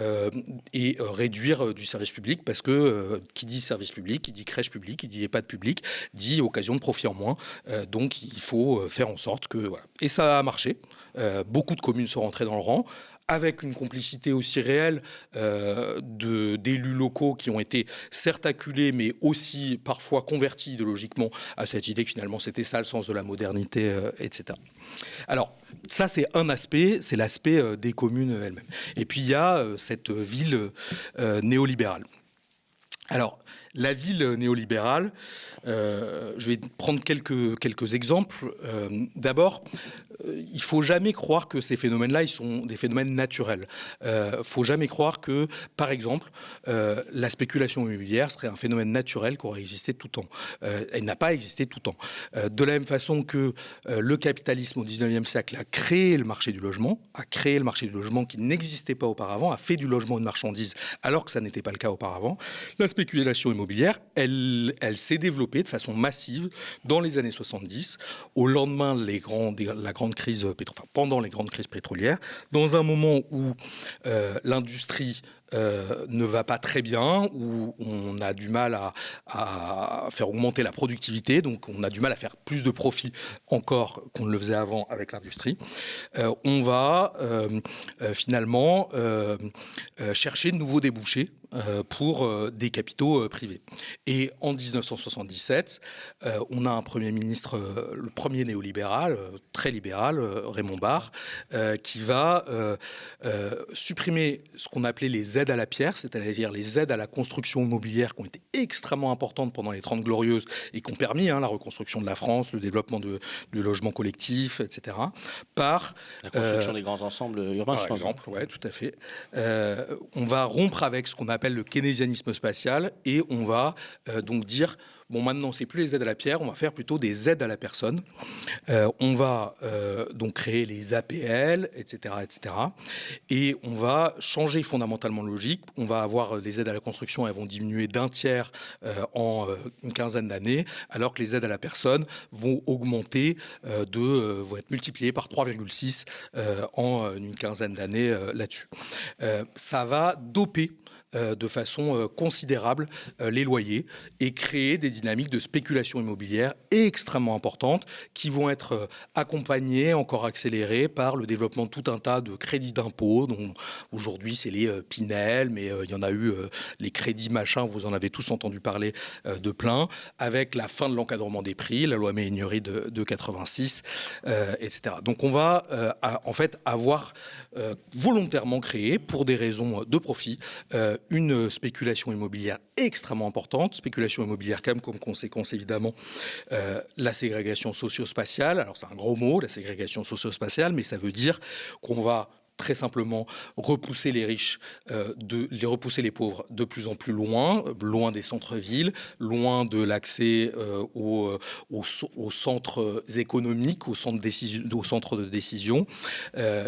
réduire du service public, parce que qui dit service public, qui dit crèche publique, qui dit EHPAD public, dit occasion de profit en moins. Donc, il faut faire en sorte que... Voilà. Et ça a marché. Beaucoup de communes sont rentrées dans le rang, avec une complicité aussi réelle d'élus locaux qui ont été certes acculés, mais aussi parfois convertis idéologiquement à cette idée que finalement c'était ça le sens de la modernité, etc. Alors, ça c'est un aspect, c'est l'aspect des communes elles-mêmes. Et puis il y a cette ville néolibérale. Alors, la ville néolibérale, je vais prendre quelques exemples. D'abord, il ne faut jamais croire que ces phénomènes-là, ils sont des phénomènes naturels. Il ne faut jamais croire que, par exemple, la spéculation immobilière serait un phénomène naturel qui aurait existé tout le temps. Elle n'a pas existé tout le temps. De la même façon que le capitalisme au XIXe siècle a créé le marché du logement, qui n'existait pas auparavant, a fait du logement une marchandise alors que ça n'était pas le cas auparavant. La spéculation immobilière, elle s'est développée de façon massive dans les années 70, au lendemain pendant les grandes crises pétrolières, dans un moment où l'industrie ne va pas très bien, où on a du mal à faire augmenter la productivité, donc on a du mal à faire plus de profit encore qu'on ne le faisait avant avec l'industrie. On va finalement chercher de nouveaux débouchés pour des capitaux privés. Et en 1977, on a un Premier ministre, le premier néolibéral, très libéral, Raymond Barre, qui va supprimer ce qu'on appelait les aides à la pierre, c'est-à-dire les aides à la construction immobilière qui ont été extrêmement importantes pendant les 30 Glorieuses et qui ont permis la reconstruction de la France, le développement du logement collectif, etc. Par la construction des grands ensembles urbains, par exemple, oui, tout à fait. On va rompre avec ce qu'on appelle le keynésianisme spatial et on va donc dire bon, maintenant, c'est plus les aides à la pierre, on va faire plutôt des aides à la personne. On va donc créer les APL, etc., etc. Et on va changer fondamentalement de logique. On va avoir les aides à la construction, elles vont diminuer d'un tiers en une quinzaine d'années, alors que les aides à la personne vont augmenter vont être multipliées par 3,6 en une quinzaine d'années là-dessus. Ça va doper de façon considérable les loyers et créer des dynamiques de spéculation immobilière extrêmement importantes qui vont être accompagnées, encore accélérées par le développement de tout un tas de crédits d'impôt, dont aujourd'hui c'est les Pinel, mais il y en a eu les crédits machin, vous en avez tous entendu parler de plein, avec la fin de l'encadrement des prix, la loi Méhaignerie de 86, etc. Donc on va en fait avoir volontairement créé, pour des raisons de profit, une spéculation immobilière extrêmement importante, spéculation immobilière comme conséquence évidemment la ségrégation socio-spatiale. Alors c'est un gros mot, la ségrégation socio-spatiale, mais ça veut dire qu'on va très simplement repousser les riches, repousser les pauvres de plus en plus loin des centres-villes, loin de l'accès aux centres économiques, aux centres de décision,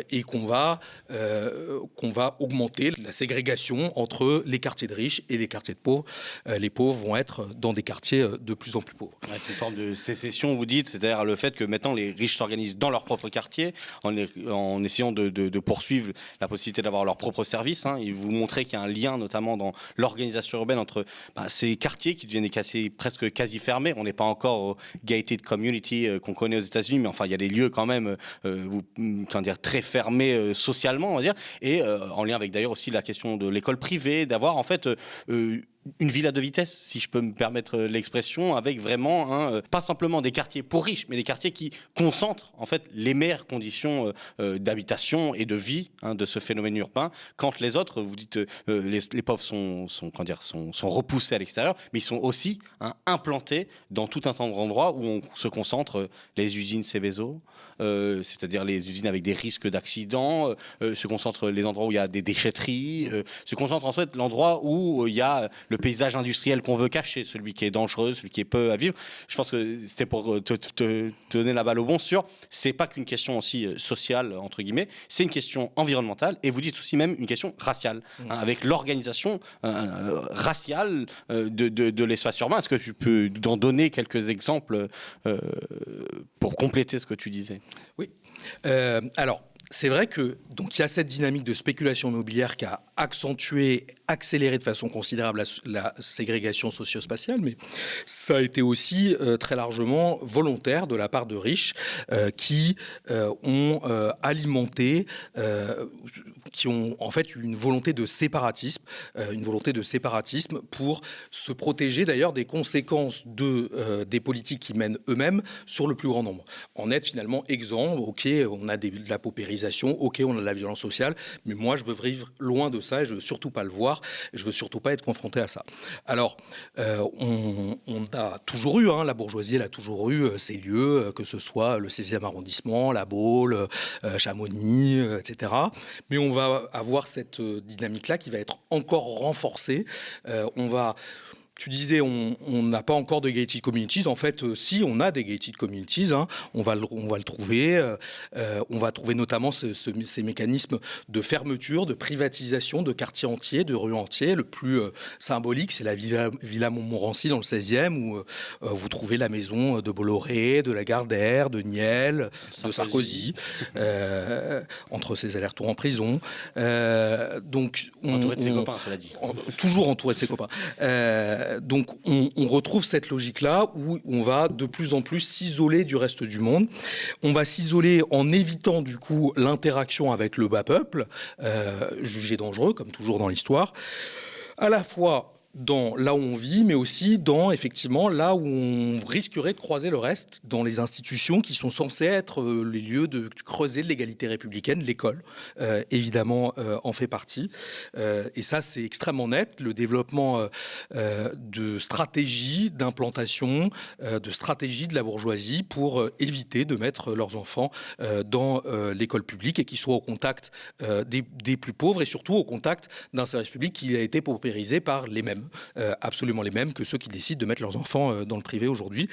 et qu'on va augmenter la ségrégation entre les quartiers de riches et les quartiers de pauvres. Les pauvres vont être dans des quartiers de plus en plus pauvres. Avec une forme de sécession, vous dites, c'est-à-dire le fait que maintenant les riches s'organisent dans leur propre quartier en essayant de poursuivre la possibilité d'avoir leur propre service. Et vous montrez qu'il y a un lien notamment dans l'organisation urbaine entre ces quartiers qui deviennent presque quasi fermés. On n'est pas encore au gated community qu'on connaît aux États-Unis, mais enfin il y a des lieux quand même très fermés socialement, on va dire, et en lien avec d'ailleurs aussi la question de l'école privée, d'avoir en fait une ville à deux vitesses, si je peux me permettre l'expression, avec vraiment pas simplement des quartiers pour riches, mais des quartiers qui concentrent en fait les meilleures conditions d'habitation et de vie de ce phénomène urbain. Quand les autres, vous dites, les pauvres sont repoussés à l'extérieur, mais ils sont aussi implantés dans tout un tas d'endroits où on se concentre les usines Seveso, c'est-à-dire les usines avec des risques d'accidents, se concentrent les endroits où il y a des déchetteries, se concentre ensuite l'endroit où il y a le paysage industriel qu'on veut cacher, celui qui est dangereux, celui qui est peu à vivre. Je pense que c'était pour te donner la balle au bon sûr. C'est pas qu'une question aussi sociale, entre guillemets, c'est une question environnementale et vous dites aussi même une question raciale, avec l'organisation raciale de l'espace urbain. Est-ce que tu peux en donner quelques exemples pour compléter ce que tu disais? Oui. Alors, c'est vrai que donc il y a cette dynamique de spéculation immobilière qui a accentué, accéléré de façon considérable la ségrégation socio-spatiale, mais ça a été aussi très largement volontaire de la part de riches qui ont alimenté, qui ont en fait une volonté de séparatisme pour se protéger d'ailleurs des conséquences des politiques qu'ils mènent eux-mêmes sur le plus grand nombre. En être finalement exempt, ok, on a de la paupérisation, ok, on a de la violence sociale, mais moi je veux vivre loin de ça et je veux surtout pas le voir. Et je veux surtout pas être confronté à ça. Alors, on a toujours eu, la bourgeoisie, elle a toujours eu ces lieux, que ce soit le 16e arrondissement, La Baule, Chamonix, etc. Mais on va avoir cette dynamique-là qui va être encore renforcée. Tu disais, on n'a pas encore de gated communities. En fait, si, on a des gated communities. On va le trouver. On va trouver notamment ces mécanismes de fermeture, de privatisation de quartiers entiers, de rues entières. Le plus symbolique, c'est la Villa Montmorency dans le 16e, où vous trouvez la maison de Bolloré, de Lagardère, de Niel, de Sarkozy, entre ses allers-retours en prison. Entouré de ses copains, cela dit. Toujours entouré de ses copains. Donc on retrouve cette logique-là où on va de plus en plus s'isoler du reste du monde. On va s'isoler en évitant du coup l'interaction avec le bas peuple, jugé dangereux comme toujours dans l'histoire, à la fois dans là où on vit, mais aussi dans effectivement là où on risquerait de croiser le reste, dans les institutions qui sont censées être les lieux de creuser de l'égalité républicaine. L'école, évidemment, en fait partie. Et ça, c'est extrêmement net. Le développement de stratégies d'implantation, de stratégies de la bourgeoisie pour éviter de mettre leurs enfants dans l'école publique et qu'ils soient au contact des plus pauvres et surtout au contact d'un service public qui a été paupérisé par les mêmes. Absolument les mêmes que ceux qui décident de mettre leurs enfants dans le privé aujourd'hui.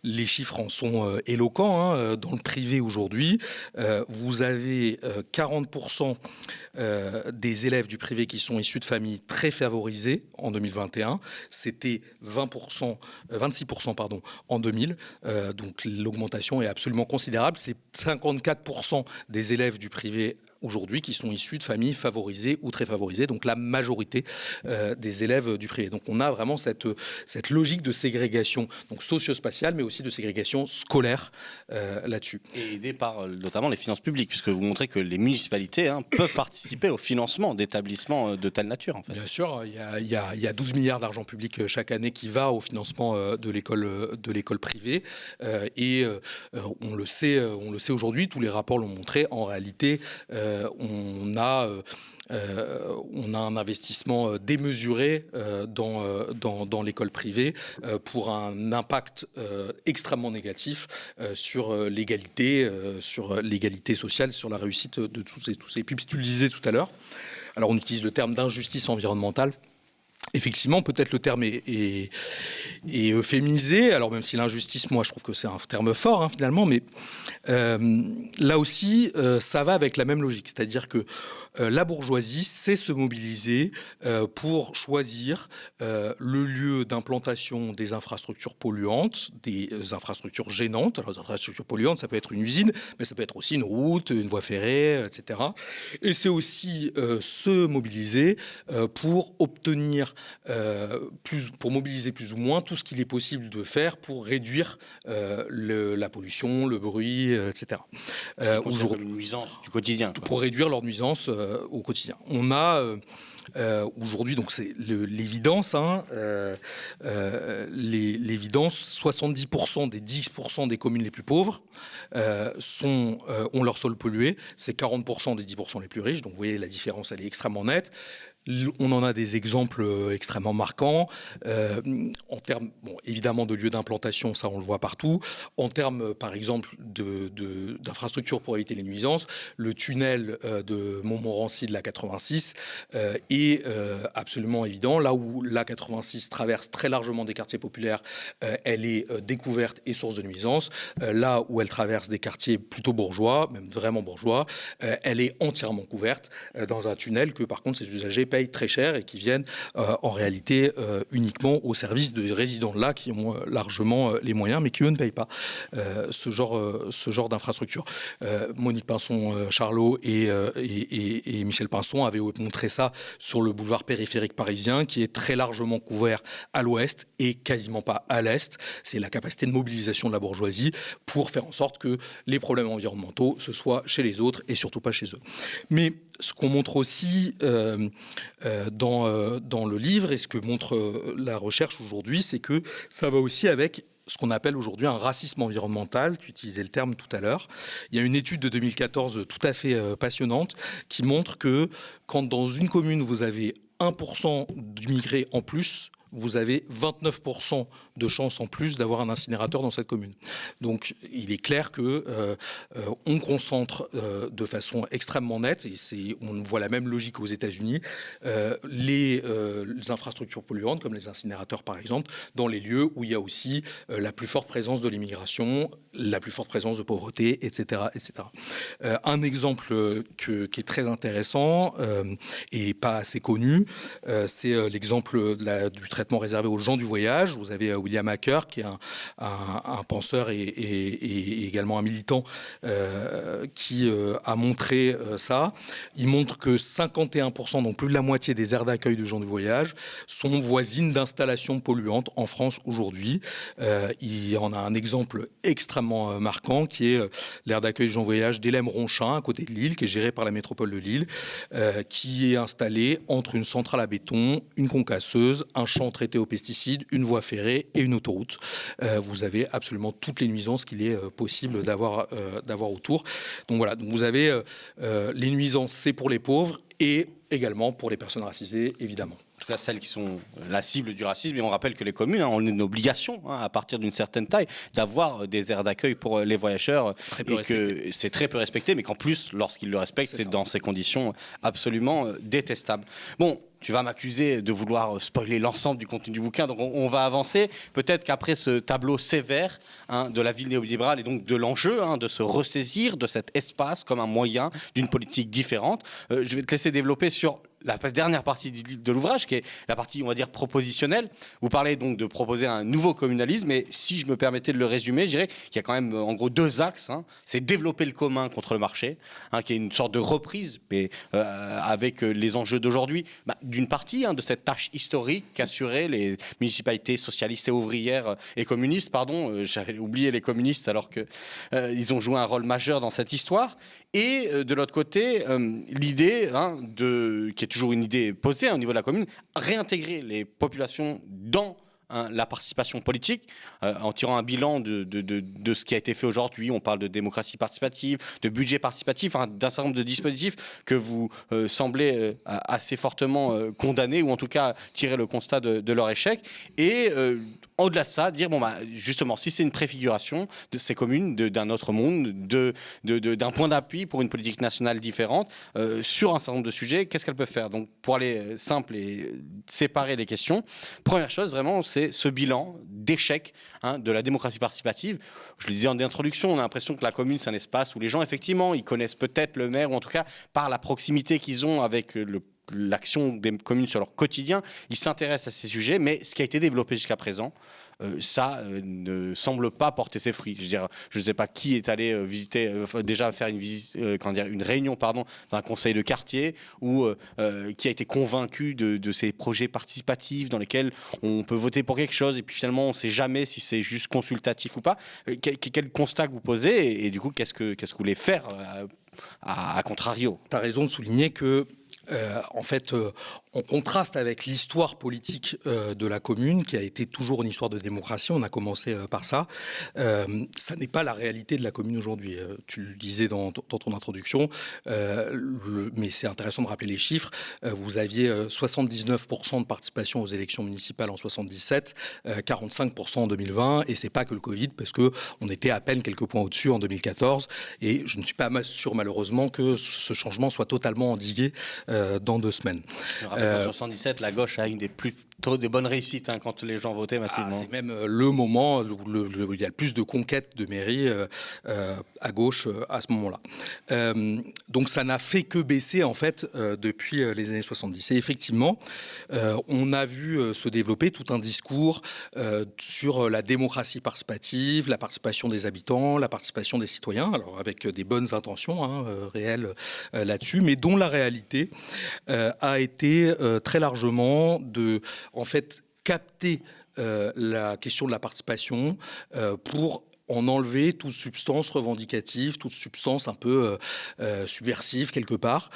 Les chiffres en sont éloquents. Dans le privé aujourd'hui, vous avez 40% des élèves du privé qui sont issus de familles très favorisées en 2021. C'était 26% en 2000. Donc l'augmentation est absolument considérable. C'est 54% des élèves du privé aujourd'hui qui sont issus de familles favorisées ou très favorisées, donc la majorité des élèves du privé. Donc on a vraiment cette logique de ségrégation donc socio-spatiale, mais aussi de ségrégation scolaire là-dessus. Et aidé par notamment les finances publiques, puisque vous montrez que les municipalités peuvent participer au financement d'établissements de telle nature. En fait. Bien sûr, il y a 12 milliards d'argent public chaque année qui va au financement de l'école privée. Et on le sait aujourd'hui, tous les rapports l'ont montré, en réalité, on a un investissement démesuré dans l'école privée pour un impact extrêmement négatif sur l'égalité sociale, sur la réussite de tous et tous. Et puis tu le disais tout à l'heure, alors on utilise le terme d'injustice environnementale. Effectivement, peut-être le terme est euphémisé, alors même si l'injustice, moi je trouve que c'est un terme fort finalement, mais là aussi ça va avec la même logique, c'est-à-dire que la bourgeoisie sait se mobiliser pour choisir le lieu d'implantation des infrastructures polluantes, des infrastructures gênantes. Alors les infrastructures polluantes, ça peut être une usine, mais ça peut être aussi une route, une voie ferrée, etc. Et c'est aussi se mobiliser pour obtenir pour mobiliser plus ou moins tout ce qu'il est possible de faire pour réduire la pollution, le bruit, etc. Aujourd'hui, une nuisance du quotidien. Pour réduire leur nuisance au quotidien. On a aujourd'hui, donc c'est l'évidence, l'évidence, 70% des 10% des communes les plus pauvres ont leur sol pollué, c'est 40% des 10% les plus riches, donc vous voyez la différence, elle est extrêmement nette. On en a des exemples extrêmement marquants en termes, évidemment, de lieux d'implantation, ça on le voit partout. En termes, par exemple, d'infrastructures pour éviter les nuisances, le tunnel de Montmorency de la 86 est absolument évident. Là où la 86 traverse très largement des quartiers populaires, elle est découverte et source de nuisances. Là où elle traverse des quartiers plutôt bourgeois, même vraiment bourgeois, elle est entièrement couverte dans un tunnel que, par contre, ses usagers payent très cher et qui viennent en réalité uniquement au service de résidents là qui ont largement les moyens mais qui eux ne payent pas ce genre d'infrastructure. Monique Pinson-Charlot et Michel Pinson avaient montré ça sur le boulevard périphérique parisien qui est très largement couvert à l'ouest et quasiment pas à l'est. C'est la capacité de mobilisation de la bourgeoisie pour faire en sorte que les problèmes environnementaux ce soit chez les autres et surtout pas chez eux. Mais ce qu'on montre aussi dans le livre et ce que montre la recherche aujourd'hui, c'est que ça va aussi avec ce qu'on appelle aujourd'hui un racisme environnemental. Tu utilisais le terme tout à l'heure. Il y a une étude de 2014 tout à fait passionnante qui montre que quand dans une commune, vous avez 1% d'immigrés en plus, vous avez 29% de chances en plus d'avoir un incinérateur dans cette commune. Donc il est clair que on concentre de façon extrêmement nette, et on voit la même logique aux États-Unis, les infrastructures polluantes, comme les incinérateurs par exemple, dans les lieux où il y a aussi la plus forte présence de l'immigration, la plus forte présence de pauvreté, etc. etc. Un exemple qui est très intéressant et pas assez connu, c'est l'exemple du traitement réservé aux gens du voyage. Vous avez William Hacker, qui est un penseur et également un militant qui a montré ça. Il montre que 51%, donc plus de la moitié des aires d'accueil de gens du voyage, sont voisines d'installations polluantes en France aujourd'hui. Il y en a un exemple extrêmement marquant qui est l'aire d'accueil de gens du voyage d'Hélène-Ronchin, à côté de Lille, qui est gérée par la métropole de Lille, qui est installée entre une centrale à béton, une concasseuse, un champ traité aux pesticides, une voie ferrée et une autoroute. Vous avez absolument toutes les nuisances qu'il est possible d'avoir autour. Donc voilà, donc vous avez les nuisances, c'est pour les pauvres et également pour les personnes racisées, évidemment. En tout cas, celles qui sont la cible du racisme. Et on rappelle que les communes ont une obligation, à partir d'une certaine taille, d'avoir des aires d'accueil pour les voyageurs. Et que c'est très peu respecté, mais qu'en plus, lorsqu'ils le respectent, c'est dans ces conditions absolument détestables. Bon, tu vas m'accuser de vouloir spoiler l'ensemble du contenu du bouquin, donc on va avancer. Peut-être qu'après ce tableau sévère de la ville néolibérale et donc de l'enjeu de se ressaisir de cet espace comme un moyen d'une politique différente, je vais te laisser développer sur la dernière partie de l'ouvrage, qui est la partie, on va dire, propositionnelle. Vous parlez donc de proposer un nouveau communalisme, et si je me permettais de le résumer, je dirais qu'il y a quand même, en gros, deux axes. C'est développer le commun contre le marché, qui est une sorte de reprise, mais avec les enjeux d'aujourd'hui, d'une partie de cette tâche historique qu'assuraient les municipalités socialistes et ouvrières et communistes, pardon, j'avais oublié les communistes alors qu'ils ont joué un rôle majeur dans cette histoire. Et de l'autre côté, l'idée qui est toujours une idée posée au niveau de la commune, réintégrer les populations dans la participation politique, en tirant un bilan de ce qui a été fait aujourd'hui. On parle de démocratie participative, de budget participatif, d'un certain nombre de dispositifs que vous semblez assez fortement condamner, ou en tout cas tirer le constat de leur échec. Et au-delà de ça, dire, justement, si c'est une préfiguration de ces communes, d'un autre monde, d'un point d'appui pour une politique nationale différente, sur un certain nombre de sujets, qu'est-ce qu'elles peuvent faire? Donc, pour aller simple et séparer les questions, première chose, vraiment, c'est ce bilan d'échec de la démocratie participative. Je le disais en introduction, on a l'impression que la commune, c'est un espace où les gens, effectivement, ils connaissent peut-être le maire, ou en tout cas, par la proximité qu'ils ont avec l'action des communes sur leur quotidien, ils s'intéressent à ces sujets, mais ce qui a été développé jusqu'à présent, ça ne semble pas porter ses fruits. Je veux dire, je ne sais pas qui est allé visiter, déjà faire une visite, une réunion, d'un conseil de quartier, ou qui a été convaincu de ces projets participatifs dans lesquels on peut voter pour quelque chose et puis finalement on ne sait jamais si c'est juste consultatif ou pas. Quel constat que vous posez et du coup qu'est-ce que vous voulez faire à contrario? Tu as raison de souligner que en fait, on contraste avec l'histoire politique de la commune, qui a été toujours une histoire de démocratie. On a commencé par ça. Ça n'est pas la réalité de la commune aujourd'hui. Tu le disais dans ton introduction, mais c'est intéressant de rappeler les chiffres. Vous aviez 79% de participation aux élections municipales en 77, 45% en 2020, et c'est pas que le Covid, parce que on était à peine quelques points au-dessus en 2014. Et je ne suis pas sûr, malheureusement, que ce changement soit totalement endigué dans 2 semaines. En 77, la gauche a une des plutôt de bonnes réussites quand les gens votaient massivement. C'est même le moment où il y a le plus de conquêtes de mairie à gauche à ce moment-là. Donc ça n'a fait que baisser en fait depuis les années 70. Et effectivement, on a vu se développer tout un discours sur la démocratie participative, la participation des habitants, la participation des citoyens, alors avec des bonnes intentions réelles là-dessus, mais dont la réalité a été très largement de, en fait, capter la question de la participation pour en enlever toute substance revendicative, toute substance un peu subversive quelque part,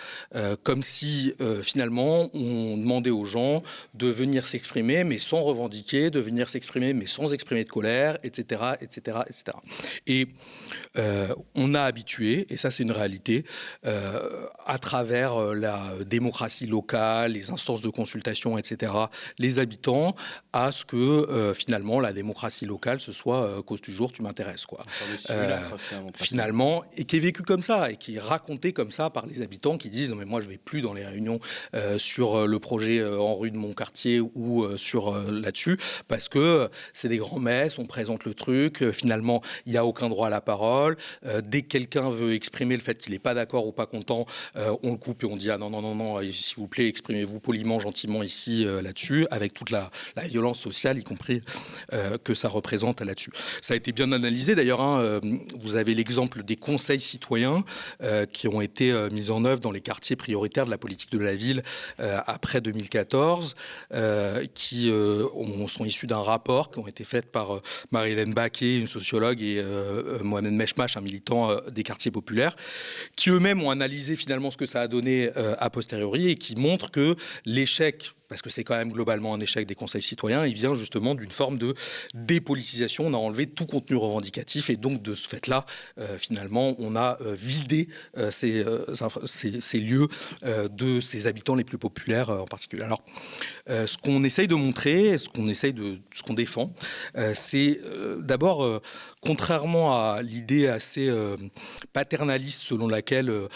comme si finalement on demandait aux gens de venir s'exprimer mais sans revendiquer, de venir s'exprimer mais sans exprimer de colère, etc., etc., etc. Et on a habitué, et ça c'est une réalité, à travers la démocratie locale, les instances de consultation, etc., les habitants, à ce que finalement la démocratie locale ce soit cause du jour, tu m'intéresses, quoi. Finalement, et qui est vécu comme ça, et qui est raconté comme ça par les habitants qui disent non mais moi je vais plus dans les réunions sur le projet en rue de mon quartier ou sur là-dessus, parce que c'est des grands-messes, on présente le truc, finalement il n'y a aucun droit à la parole, dès que quelqu'un veut exprimer le fait qu'il n'est pas d'accord ou pas content, on le coupe et on dit ah non non non non, s'il vous plaît exprimez-vous poliment, gentiment ici là-dessus, avec toute la violence sociale y compris que ça représente là-dessus. Ça a été bien analysé d'ailleurs, hein, vous avez l'exemple des conseils citoyens qui ont été mis en œuvre dans les quartiers prioritaires de la politique de la ville après 2014, qui sont issus d'un rapport qui ont été faits par Marie-Hélène Baquet, une sociologue, et Mohamed Meshmash, un militant des quartiers populaires, qui eux-mêmes ont analysé finalement ce que ça a donné a posteriori et qui montrent que l'échec, parce que c'est quand même globalement un échec des conseils citoyens, il vient justement d'une forme de dépolitisation. On a enlevé tout contenu revendicatif et donc de ce fait-là, finalement, on a vidé ces lieux de ces habitants les plus populaires en particulier. Alors, ce qu'on essaye de montrer, ce qu'on défend, c'est d'abord, contrairement à l'idée assez paternaliste selon laquelle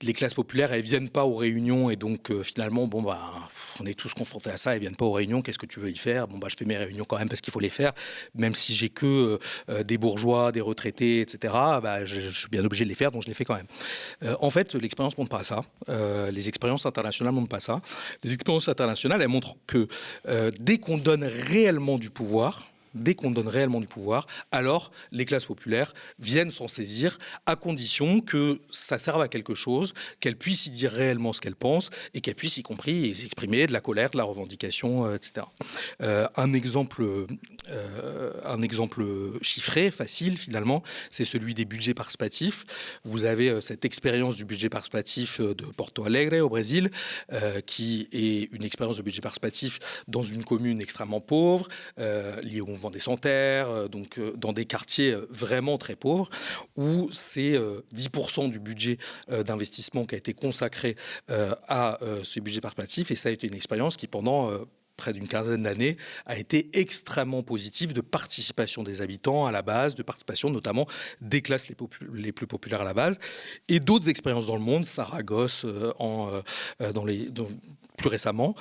les classes populaires, elles viennent pas aux réunions et donc finalement, bon bah, on est tous confrontés à ça, ils viennent pas aux réunions, qu'est-ce que tu veux y faire? Bon bah je fais mes réunions quand même parce qu'il faut les faire, même si j'ai que des bourgeois, des retraités, etc. Bah je suis bien obligé de les faire, donc je les fais quand même. En fait, l'expérience montre pas ça. Les expériences internationales montrent pas ça. Les expériences internationales, elles montrent que dès qu'on donne réellement du pouvoir, alors les classes populaires viennent s'en saisir à condition que ça serve à quelque chose, qu'elles puissent y dire réellement ce qu'elles pensent et qu'elles puissent y compris exprimer de la colère, de la revendication, etc. Un exemple chiffré, facile finalement, c'est celui des budgets participatifs. Vous avez cette expérience du budget participatif de Porto Alegre au Brésil, qui est une expérience de budget participatif dans une commune extrêmement pauvre, liée au mouvement des sans-terre, donc dans des quartiers vraiment très pauvres, où c'est 10% du budget d'investissement qui a été consacré à ce budget participatif, et ça a été une expérience qui pendant près d'une quinzaine d'années, a été extrêmement positive de participation des habitants à la base, de participation notamment des classes les plus populaires à la base, et d'autres expériences dans le monde, Saragosse plus récemment,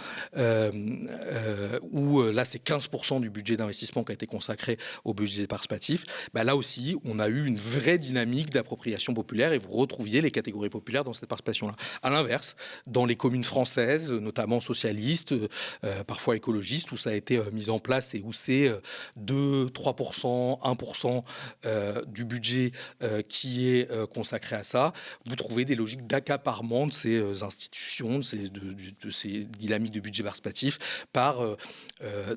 où là c'est 15% du budget d'investissement qui a été consacré au budget participatif. Bah, là aussi, on a eu une vraie dynamique d'appropriation populaire et vous retrouviez les catégories populaires dans cette participation-là. À l'inverse, dans les communes françaises, notamment socialistes, parfois écologistes, où ça a été mis en place et où c'est 2, 3%, 1% du budget qui est consacré à ça, vous trouvez des logiques d'accaparement de ces institutions, de ces dynamiques de budget participatif par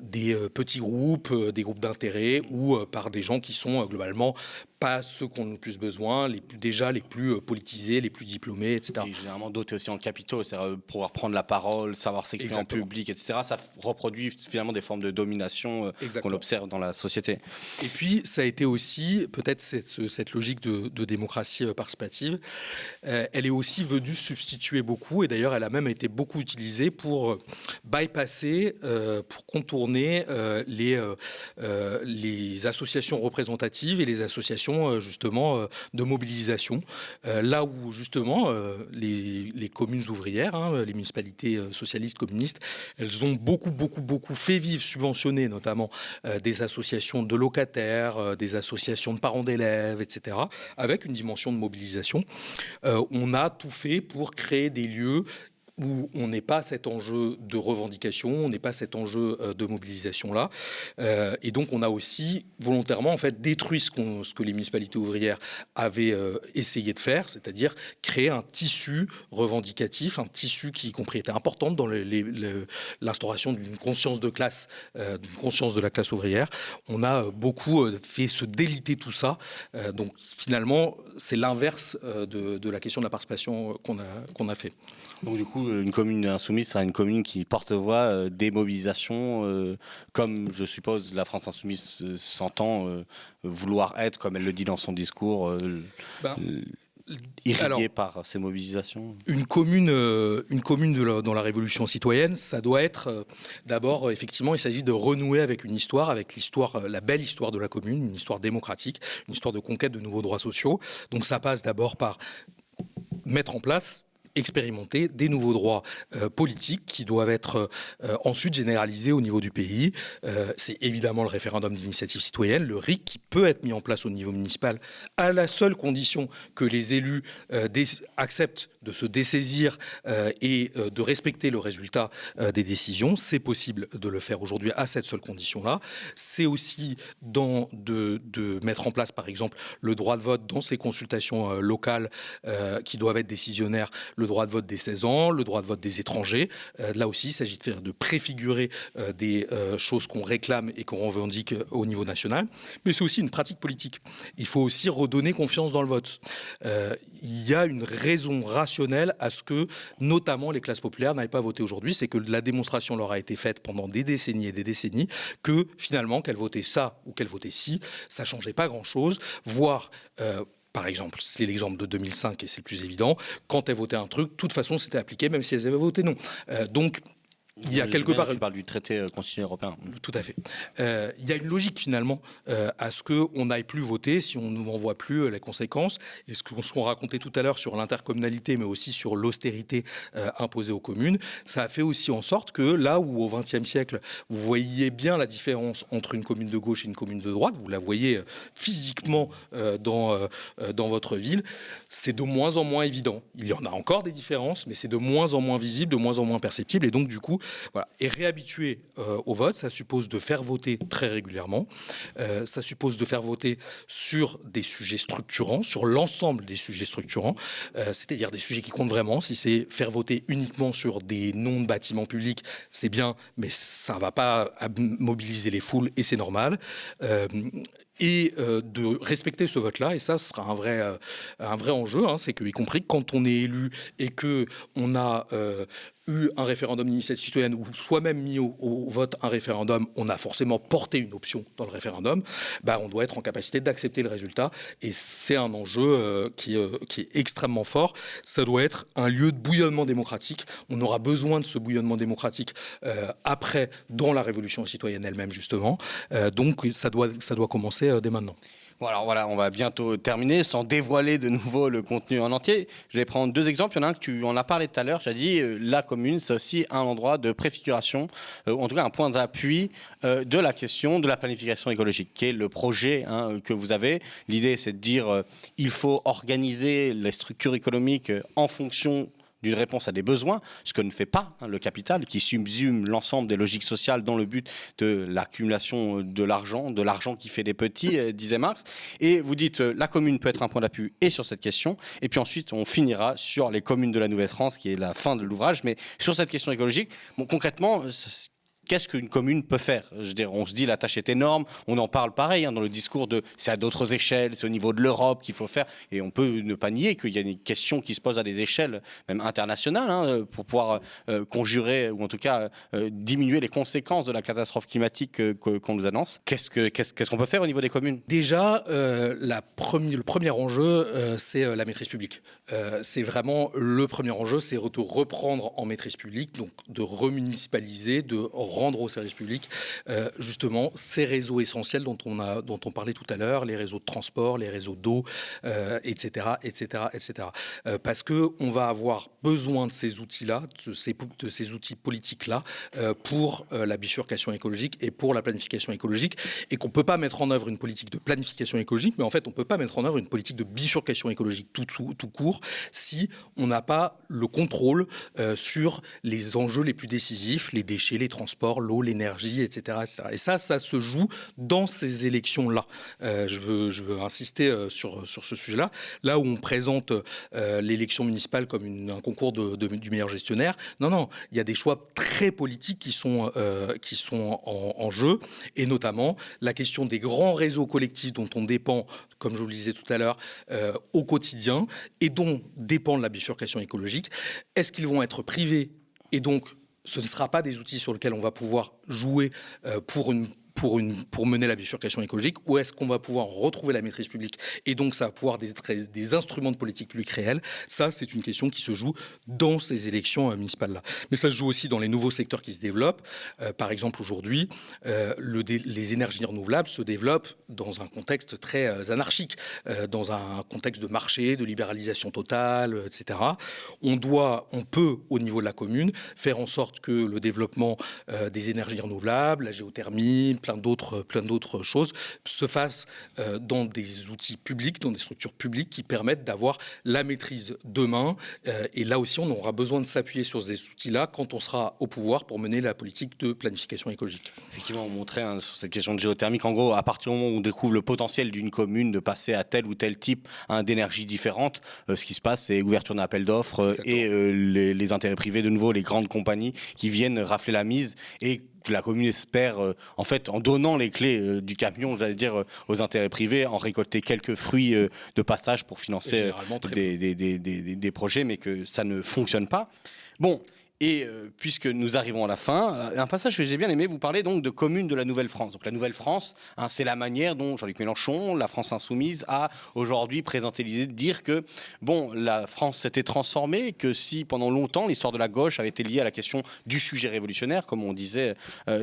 des petits groupes, des groupes d'intérêt ou par des gens qui sont globalement pas ceux qu'on a le plus besoin, les plus politisés, les plus diplômés, etc. Et généralement dotés aussi en capitaux, c'est-à-dire pouvoir prendre la parole, savoir s'exprimer en public, etc. Ça reproduit finalement des formes de domination qu'on observe dans la société. Et puis, ça a été aussi, peut-être cette logique de démocratie participative, elle est aussi venue substituer beaucoup, et d'ailleurs, elle a même été beaucoup utilisée pour bypasser, pour contourner les associations représentatives et les associations justement de mobilisation, là où justement les communes ouvrières, les municipalités socialistes communistes, elles ont beaucoup fait vivre, subventionner notamment des associations de locataires, des associations de parents d'élèves, etc., avec une dimension de mobilisation. On a tout fait pour créer des lieux où on n'est pas cet enjeu de revendication, on n'est pas cet enjeu de mobilisation-là. Et donc, on a aussi volontairement en fait, détruit ce que les municipalités ouvrières avaient essayé de faire, c'est-à-dire créer un tissu revendicatif, un tissu qui, y compris, était important dans l'instauration d'une conscience de classe, d'une conscience de la classe ouvrière. On a beaucoup fait se déliter tout ça. Donc, finalement, c'est l'inverse de la question de la participation qu'on a fait. Donc du coup, une commune insoumise sera une commune qui porte-voix des mobilisations, comme je suppose la France insoumise s'entend vouloir être, comme elle le dit dans son discours, irriguée par ces mobilisations. Une commune dans la Révolution citoyenne, ça doit être d'abord, effectivement, il s'agit de renouer avec une histoire, avec l'histoire, la belle histoire de la commune, une histoire démocratique, une histoire de conquête de nouveaux droits sociaux. Donc ça passe d'abord par mettre en place, expérimenter des nouveaux droits politiques qui doivent être ensuite généralisés au niveau du pays. C'est évidemment le référendum d'initiative citoyenne, le RIC, qui peut être mis en place au niveau municipal à la seule condition que les élus acceptent de se dessaisir et de respecter le résultat des décisions. C'est possible de le faire aujourd'hui à cette seule condition-là. C'est aussi de mettre en place, par exemple, le droit de vote dans ces consultations locales qui doivent être décisionnaires, le droit de vote des 16 ans, le droit de vote des étrangers. Là aussi, il s'agit de préfigurer des choses qu'on réclame et qu'on revendique au niveau national. Mais c'est aussi une pratique politique. Il faut aussi redonner confiance dans le vote. Il y a une raison rationnelle à ce que, notamment, les classes populaires n'aillent pas voter aujourd'hui. C'est que la démonstration leur a été faite pendant des décennies et des décennies que, finalement, qu'elles votaient ça ou qu'elles votaient ci, ça ne changeait pas grand-chose, voire... par exemple, c'est l'exemple de 2005 et c'est le plus évident, quand elles votaient un truc, de toute façon, c'était appliqué même si elles avaient voté non. Donc, il y a quelque part... Tu parles du traité constitutionnel européen. Tout à fait. Il y a une logique finalement à ce qu'on n'aille plus voter si on ne voit plus les conséquences. Et ce qu'on racontait tout à l'heure sur l'intercommunalité, mais aussi sur l'austérité imposée aux communes, ça a fait aussi en sorte que là où au XXe siècle, vous voyez bien la différence entre une commune de gauche et une commune de droite, vous la voyez physiquement dans votre ville, c'est de moins en moins évident. Il y en a encore des différences, mais c'est de moins en moins visible, de moins en moins perceptible. Et donc du coup, voilà. Et réhabituer au vote, ça suppose de faire voter très régulièrement. Ça suppose de faire voter sur des sujets structurants, sur l'ensemble des sujets structurants, c'est-à-dire des sujets qui comptent vraiment. Si c'est faire voter uniquement sur des noms de bâtiments publics, c'est bien, mais ça ne va pas mobiliser les foules et c'est normal. Et de respecter ce vote-là, et ça, ce sera un vrai enjeu, hein, c'est que, y compris quand on est élu et qu'on a eu un référendum d'initiative citoyenne ou soi-même mis au vote un référendum, on a forcément porté une option dans le référendum, on doit être en capacité d'accepter le résultat, et c'est un enjeu qui est extrêmement fort. Ça doit être un lieu de bouillonnement démocratique. On aura besoin de ce bouillonnement démocratique après, dans la révolution citoyenne elle-même, justement. Donc, ça doit commencer dès maintenant. Voilà, on va bientôt terminer sans dévoiler de nouveau le contenu en entier. Je vais prendre deux exemples. Il y en a un que tu en as parlé tout à l'heure. Tu as dit la commune, c'est aussi un endroit de préfiguration, ou en tout cas un point d'appui de la question de la planification écologique, qui est le projet que vous avez. L'idée, c'est de dire il faut organiser les structures économiques en fonction d'une réponse à des besoins, ce que ne fait pas le capital, qui subsume l'ensemble des logiques sociales dans le but de l'accumulation de l'argent qui fait des petits, disait Marx. Et vous dites la commune peut être un point d'appui et sur cette question, et puis ensuite on finira sur les communes de la Nouvelle-France, qui est la fin de l'ouvrage, mais sur cette question écologique, concrètement, qu'est-ce qu'une commune peut faire ? Je veux dire, on se dit la tâche est énorme, on en parle pareil dans le discours de c'est à d'autres échelles, c'est au niveau de l'Europe qu'il faut faire, et on peut ne pas nier qu'il y a une question qui se pose à des échelles même internationales pour pouvoir conjurer ou en tout cas diminuer les conséquences de la catastrophe climatique qu'on nous annonce. Qu'est-ce qu'on peut faire au niveau des communes ? Déjà, le premier enjeu, c'est la maîtrise publique. C'est vraiment le premier enjeu, c'est de reprendre en maîtrise publique, donc de remunicipaliser, de rendre au service public justement ces réseaux essentiels dont on parlait tout à l'heure, les réseaux de transport, les réseaux d'eau, etc., etc., etc. Parce qu'on va avoir besoin de ces outils-là, de ces outils politiques-là, pour la bifurcation écologique et pour la planification écologique, et qu'on ne peut pas mettre en œuvre une politique de planification écologique, mais en fait, on ne peut pas mettre en œuvre une politique de bifurcation écologique tout court si on n'a pas le contrôle sur les enjeux les plus décisifs, les déchets, les transports, l'eau, l'énergie, etc., etc. Et ça se joue dans ces élections-là. Je veux insister sur ce sujet-là. Là où on présente l'élection municipale comme un concours du meilleur gestionnaire, non, il y a des choix très politiques qui sont en jeu, et notamment la question des grands réseaux collectifs dont on dépend, comme je vous le disais tout à l'heure, au quotidien, et dont dépend la bifurcation écologique. Est-ce qu'ils vont être privés, et donc ce ne sera pas des outils sur lesquels on va pouvoir jouer pour mener la bifurcation écologique, ou est-ce qu'on va pouvoir retrouver la maîtrise publique et donc ça va pouvoir être des instruments de politique publique réels? Ça, c'est une question qui se joue dans ces élections municipales-là. Mais ça se joue aussi dans les nouveaux secteurs qui se développent. Par exemple, aujourd'hui, les énergies renouvelables se développent dans un contexte très anarchique, dans un contexte de marché, de libéralisation totale, etc. On peut, au niveau de la commune, faire en sorte que le développement des énergies renouvelables, la géothermie, plein d'autres choses se fassent dans des outils publics, dans des structures publiques qui permettent d'avoir la maîtrise demain. Et là aussi, on aura besoin de s'appuyer sur ces outils-là quand on sera au pouvoir pour mener la politique de planification écologique. Effectivement, on montrait sur cette question de géothermie qu'en gros, à partir du moment où on découvre le potentiel d'une commune de passer à tel ou tel type d'énergie différente, ce qui se passe, c'est ouverture d'un appel d'offres et les intérêts privés, de nouveau, les grandes compagnies qui viennent rafler la mise, et que la commune espère, en fait, en donnant les clés du camion, j'allais dire, aux intérêts privés, en récolter quelques fruits de passage pour financer des projets, mais que ça ne fonctionne pas. Bon. Et puisque nous arrivons à la fin, un passage que j'ai bien aimé, vous parlez donc de communes de la Nouvelle-France. Donc la Nouvelle-France, c'est la manière dont Jean-Luc Mélenchon, la France Insoumise, a aujourd'hui présenté l'idée de dire que la France s'était transformée, que si pendant longtemps l'histoire de la gauche avait été liée à la question du sujet révolutionnaire, comme on disait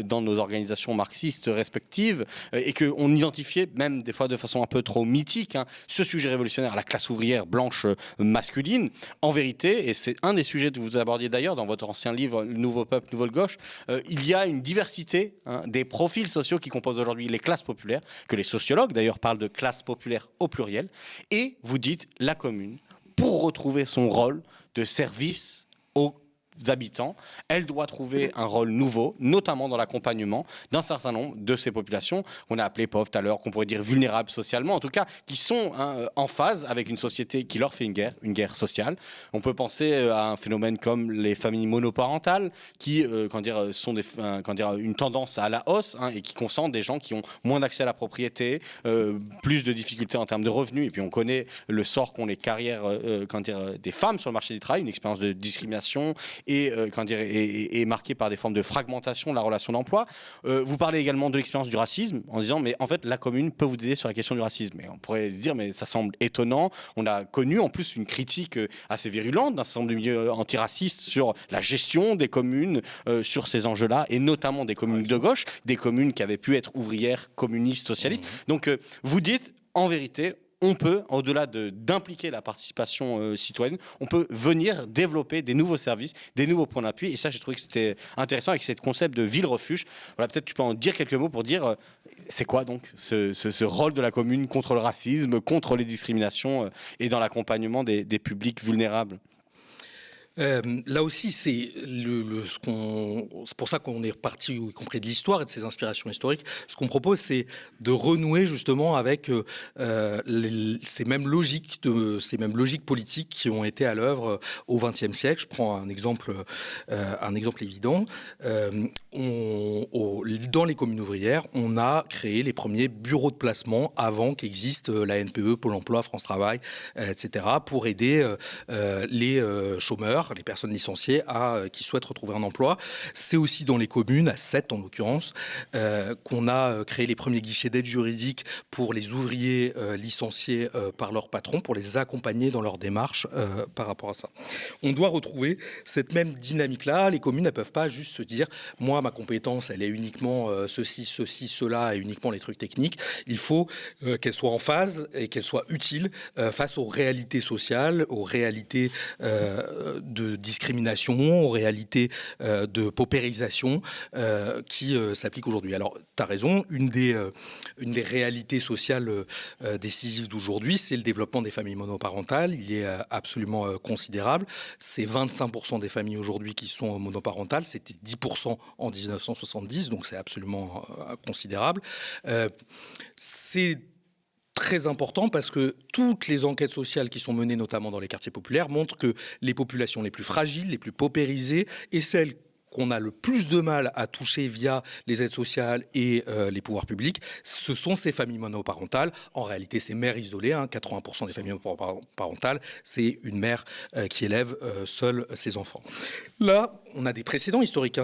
dans nos organisations marxistes respectives, et qu'on identifiait même des fois de façon un peu trop mythique ce sujet révolutionnaire, la classe ouvrière blanche masculine, en vérité, et c'est un des sujets que vous abordiez d'ailleurs dans votre ancien livre, Nouveau Peuple, Nouvelle Gauche, il y a une diversité des profils sociaux qui composent aujourd'hui les classes populaires, que les sociologues d'ailleurs parlent de classe populaire au pluriel, et vous dites la commune, pour retrouver son rôle de service aux habitants, elle doit trouver un rôle nouveau, notamment dans l'accompagnement d'un certain nombre de ces populations qu'on a appelées pauvres tout à l'heure, qu'on pourrait dire vulnérables socialement, en tout cas qui sont en phase avec une société qui leur fait une guerre sociale. On peut penser à un phénomène comme les familles monoparentales qui sont une tendance à la hausse et qui concentrent des gens qui ont moins d'accès à la propriété, plus de difficultés en termes de revenus, et puis on connaît le sort qu'ont les carrières des femmes sur le marché du travail, une expérience de discrimination et marqué par des formes de fragmentation de la relation d'emploi. Vous parlez également de l'expérience du racisme en disant mais en fait la commune peut vous aider sur la question du racisme. Et on pourrait se dire mais ça semble étonnant. On a connu en plus une critique assez virulente d'un certain nombre de milieux antiracistes sur la gestion des communes sur ces enjeux-là, et notamment des communes de gauche, des communes qui avaient pu être ouvrières, communistes, socialistes. Donc vous dites en vérité, on peut, au-delà d'impliquer la participation citoyenne, on peut venir développer des nouveaux services, des nouveaux points d'appui. Et ça, j'ai trouvé que c'était intéressant avec ce concept de ville-refuge. Voilà, peut-être tu peux en dire quelques mots pour dire c'est quoi donc ce rôle de la commune contre le racisme, contre les discriminations et dans l'accompagnement des publics vulnérables. Là aussi, c'est pour ça qu'on est reparti, y compris de l'histoire et de ses inspirations historiques. Ce qu'on propose, c'est de renouer justement avec ces mêmes logiques politiques qui ont été à l'œuvre au XXe siècle. Je prends un exemple évident. Dans les communes ouvrières, on a créé les premiers bureaux de placement avant qu'existe la NPE, Pôle emploi, France Travail, etc., pour aider les chômeurs par les personnes licenciées qui souhaitent retrouver un emploi. C'est aussi dans les communes, à 7 en l'occurrence, qu'on a créé les premiers guichets d'aide juridique pour les ouvriers licenciés par leur patron, pour les accompagner dans leur démarche par rapport à ça. On doit retrouver cette même dynamique-là. Les communes ne peuvent pas juste se dire « moi, ma compétence, elle est uniquement ceci, cela, et uniquement les trucs techniques ». Il faut qu'elle soit en phase et qu'elle soit utile face aux réalités sociales, aux réalités de discrimination, aux réalités de paupérisation qui s'appliquent aujourd'hui. Alors, tu as raison, une des réalités sociales décisives d'aujourd'hui, c'est le développement des familles monoparentales. Il est absolument considérable. C'est 25% des familles aujourd'hui qui sont monoparentales. C'était 10% en 1970, donc c'est absolument considérable. C'est très important parce que toutes les enquêtes sociales qui sont menées notamment dans les quartiers populaires montrent que les populations les plus fragiles, les plus paupérisées et celles qu'on a le plus de mal à toucher via les aides sociales et les pouvoirs publics, ce sont ces familles monoparentales. En réalité, c'est mères isolées. 80% des familles monoparentales, c'est une mère qui élève seule ses enfants. Là, on a des précédents historiques.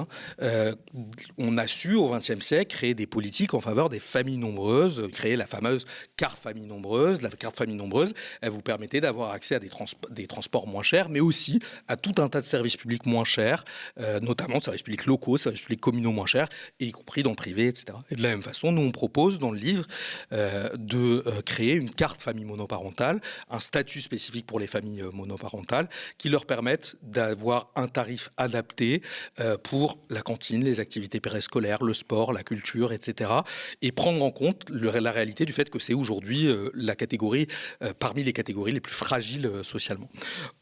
On a su, au XXe siècle, créer des politiques en faveur des familles nombreuses, créer la fameuse carte famille nombreuse. La carte famille nombreuse, elle vous permettait d'avoir accès à des transports moins chers, mais aussi à tout un tas de services publics moins chers, notamment de services publics locaux, services publics communaux moins chers, et y compris dans le privé, etc. Et de la même façon, nous, on propose dans le livre de créer une carte famille monoparentale, un statut spécifique pour les familles monoparentales, qui leur permettent d'avoir un tarif adapté pour la cantine, les activités périscolaires, le sport, la culture, etc. Et prendre en compte la réalité du fait que c'est aujourd'hui la catégorie, parmi les catégories les plus fragiles socialement.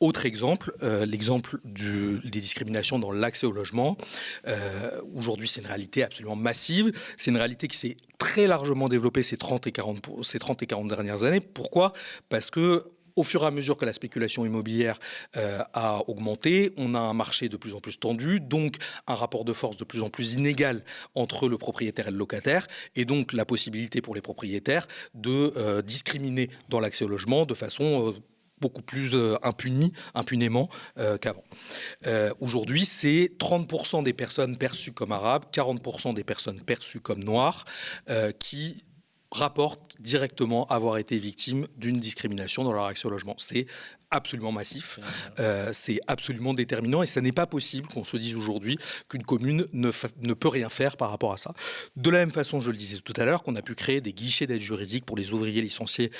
Autre exemple, l'exemple des discriminations dans l'accès au logement. Aujourd'hui, c'est une réalité absolument massive. C'est une réalité qui s'est très largement développée ces 30 et 40 dernières années. Pourquoi ? Parce que au fur et à mesure que la spéculation immobilière a augmenté, on a un marché de plus en plus tendu, donc un rapport de force de plus en plus inégal entre le propriétaire et le locataire, et donc la possibilité pour les propriétaires de discriminer dans l'accès au logement de façon beaucoup plus impunément qu'avant. Aujourd'hui, c'est 30% des personnes perçues comme arabes, 40% des personnes perçues comme noires qui rapportent directement avoir été victimes d'une discrimination dans leur accès au logement. C'est absolument massif, c'est absolument déterminant et ça n'est pas possible qu'on se dise aujourd'hui qu'une commune ne peut rien faire par rapport à ça. De la même façon, je le disais tout à l'heure, qu'on a pu créer des guichets d'aide juridique pour les ouvriers licenciés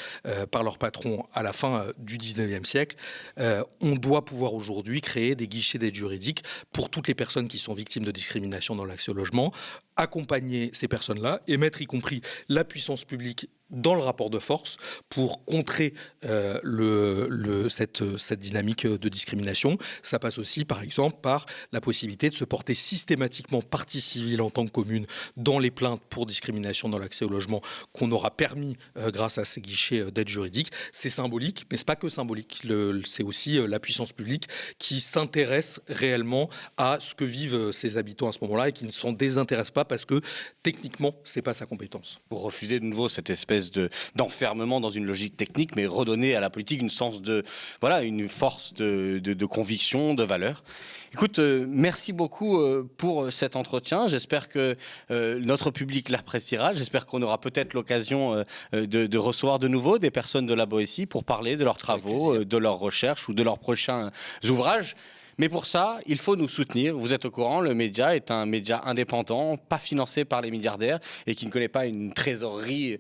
par leur patron à la fin du 19e siècle, on doit pouvoir aujourd'hui créer des guichets d'aide juridique pour toutes les personnes qui sont victimes de discrimination dans l'accès au logement, accompagner ces personnes-là et mettre y compris la puissance publique dans le rapport de force pour contrer cette dynamique de discrimination. Ça passe aussi, par exemple, par la possibilité de se porter systématiquement partie civile en tant que commune dans les plaintes pour discrimination dans l'accès au logement qu'on aura permis grâce à ces guichets d'aide juridique. C'est symbolique, mais ce n'est pas que symbolique. C'est aussi la puissance publique qui s'intéresse réellement à ce que vivent ses habitants à ce moment-là et qui ne s'en désintéresse pas parce que techniquement, ce n'est pas sa compétence. Pour refuser de nouveau cette espèce d'enfermement dans une logique technique, mais redonner à la politique une force de conviction, de valeur. Écoute, merci beaucoup pour cet entretien. J'espère que notre public l'appréciera. J'espère qu'on aura peut-être l'occasion de recevoir de nouveau des personnes de la Boétie pour parler de leurs travaux, de leurs recherches ou de leurs prochains ouvrages. Mais pour ça, il faut nous soutenir. Vous êtes au courant, le média est un média indépendant, pas financé par les milliardaires et qui ne connaît pas une trésorerie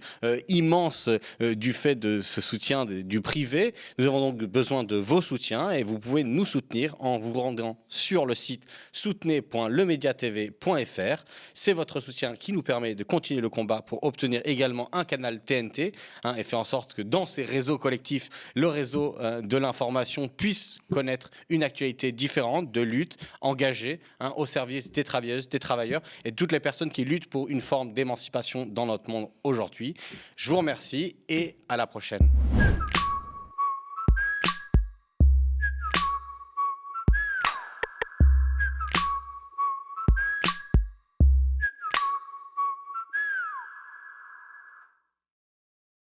immense du fait de ce soutien du privé. Nous avons donc besoin de vos soutiens et vous pouvez nous soutenir en vous rendant sur le site soutenez.lemediatv.fr. C'est votre soutien qui nous permet de continuer le combat pour obtenir également un canal TNT et faire en sorte que dans ces réseaux collectifs, le réseau de l'information puisse connaître une actualité différentes, de lutte engagée au service des travailleuses, des travailleurs et de toutes les personnes qui luttent pour une forme d'émancipation dans notre monde aujourd'hui. Je vous remercie et à la prochaine.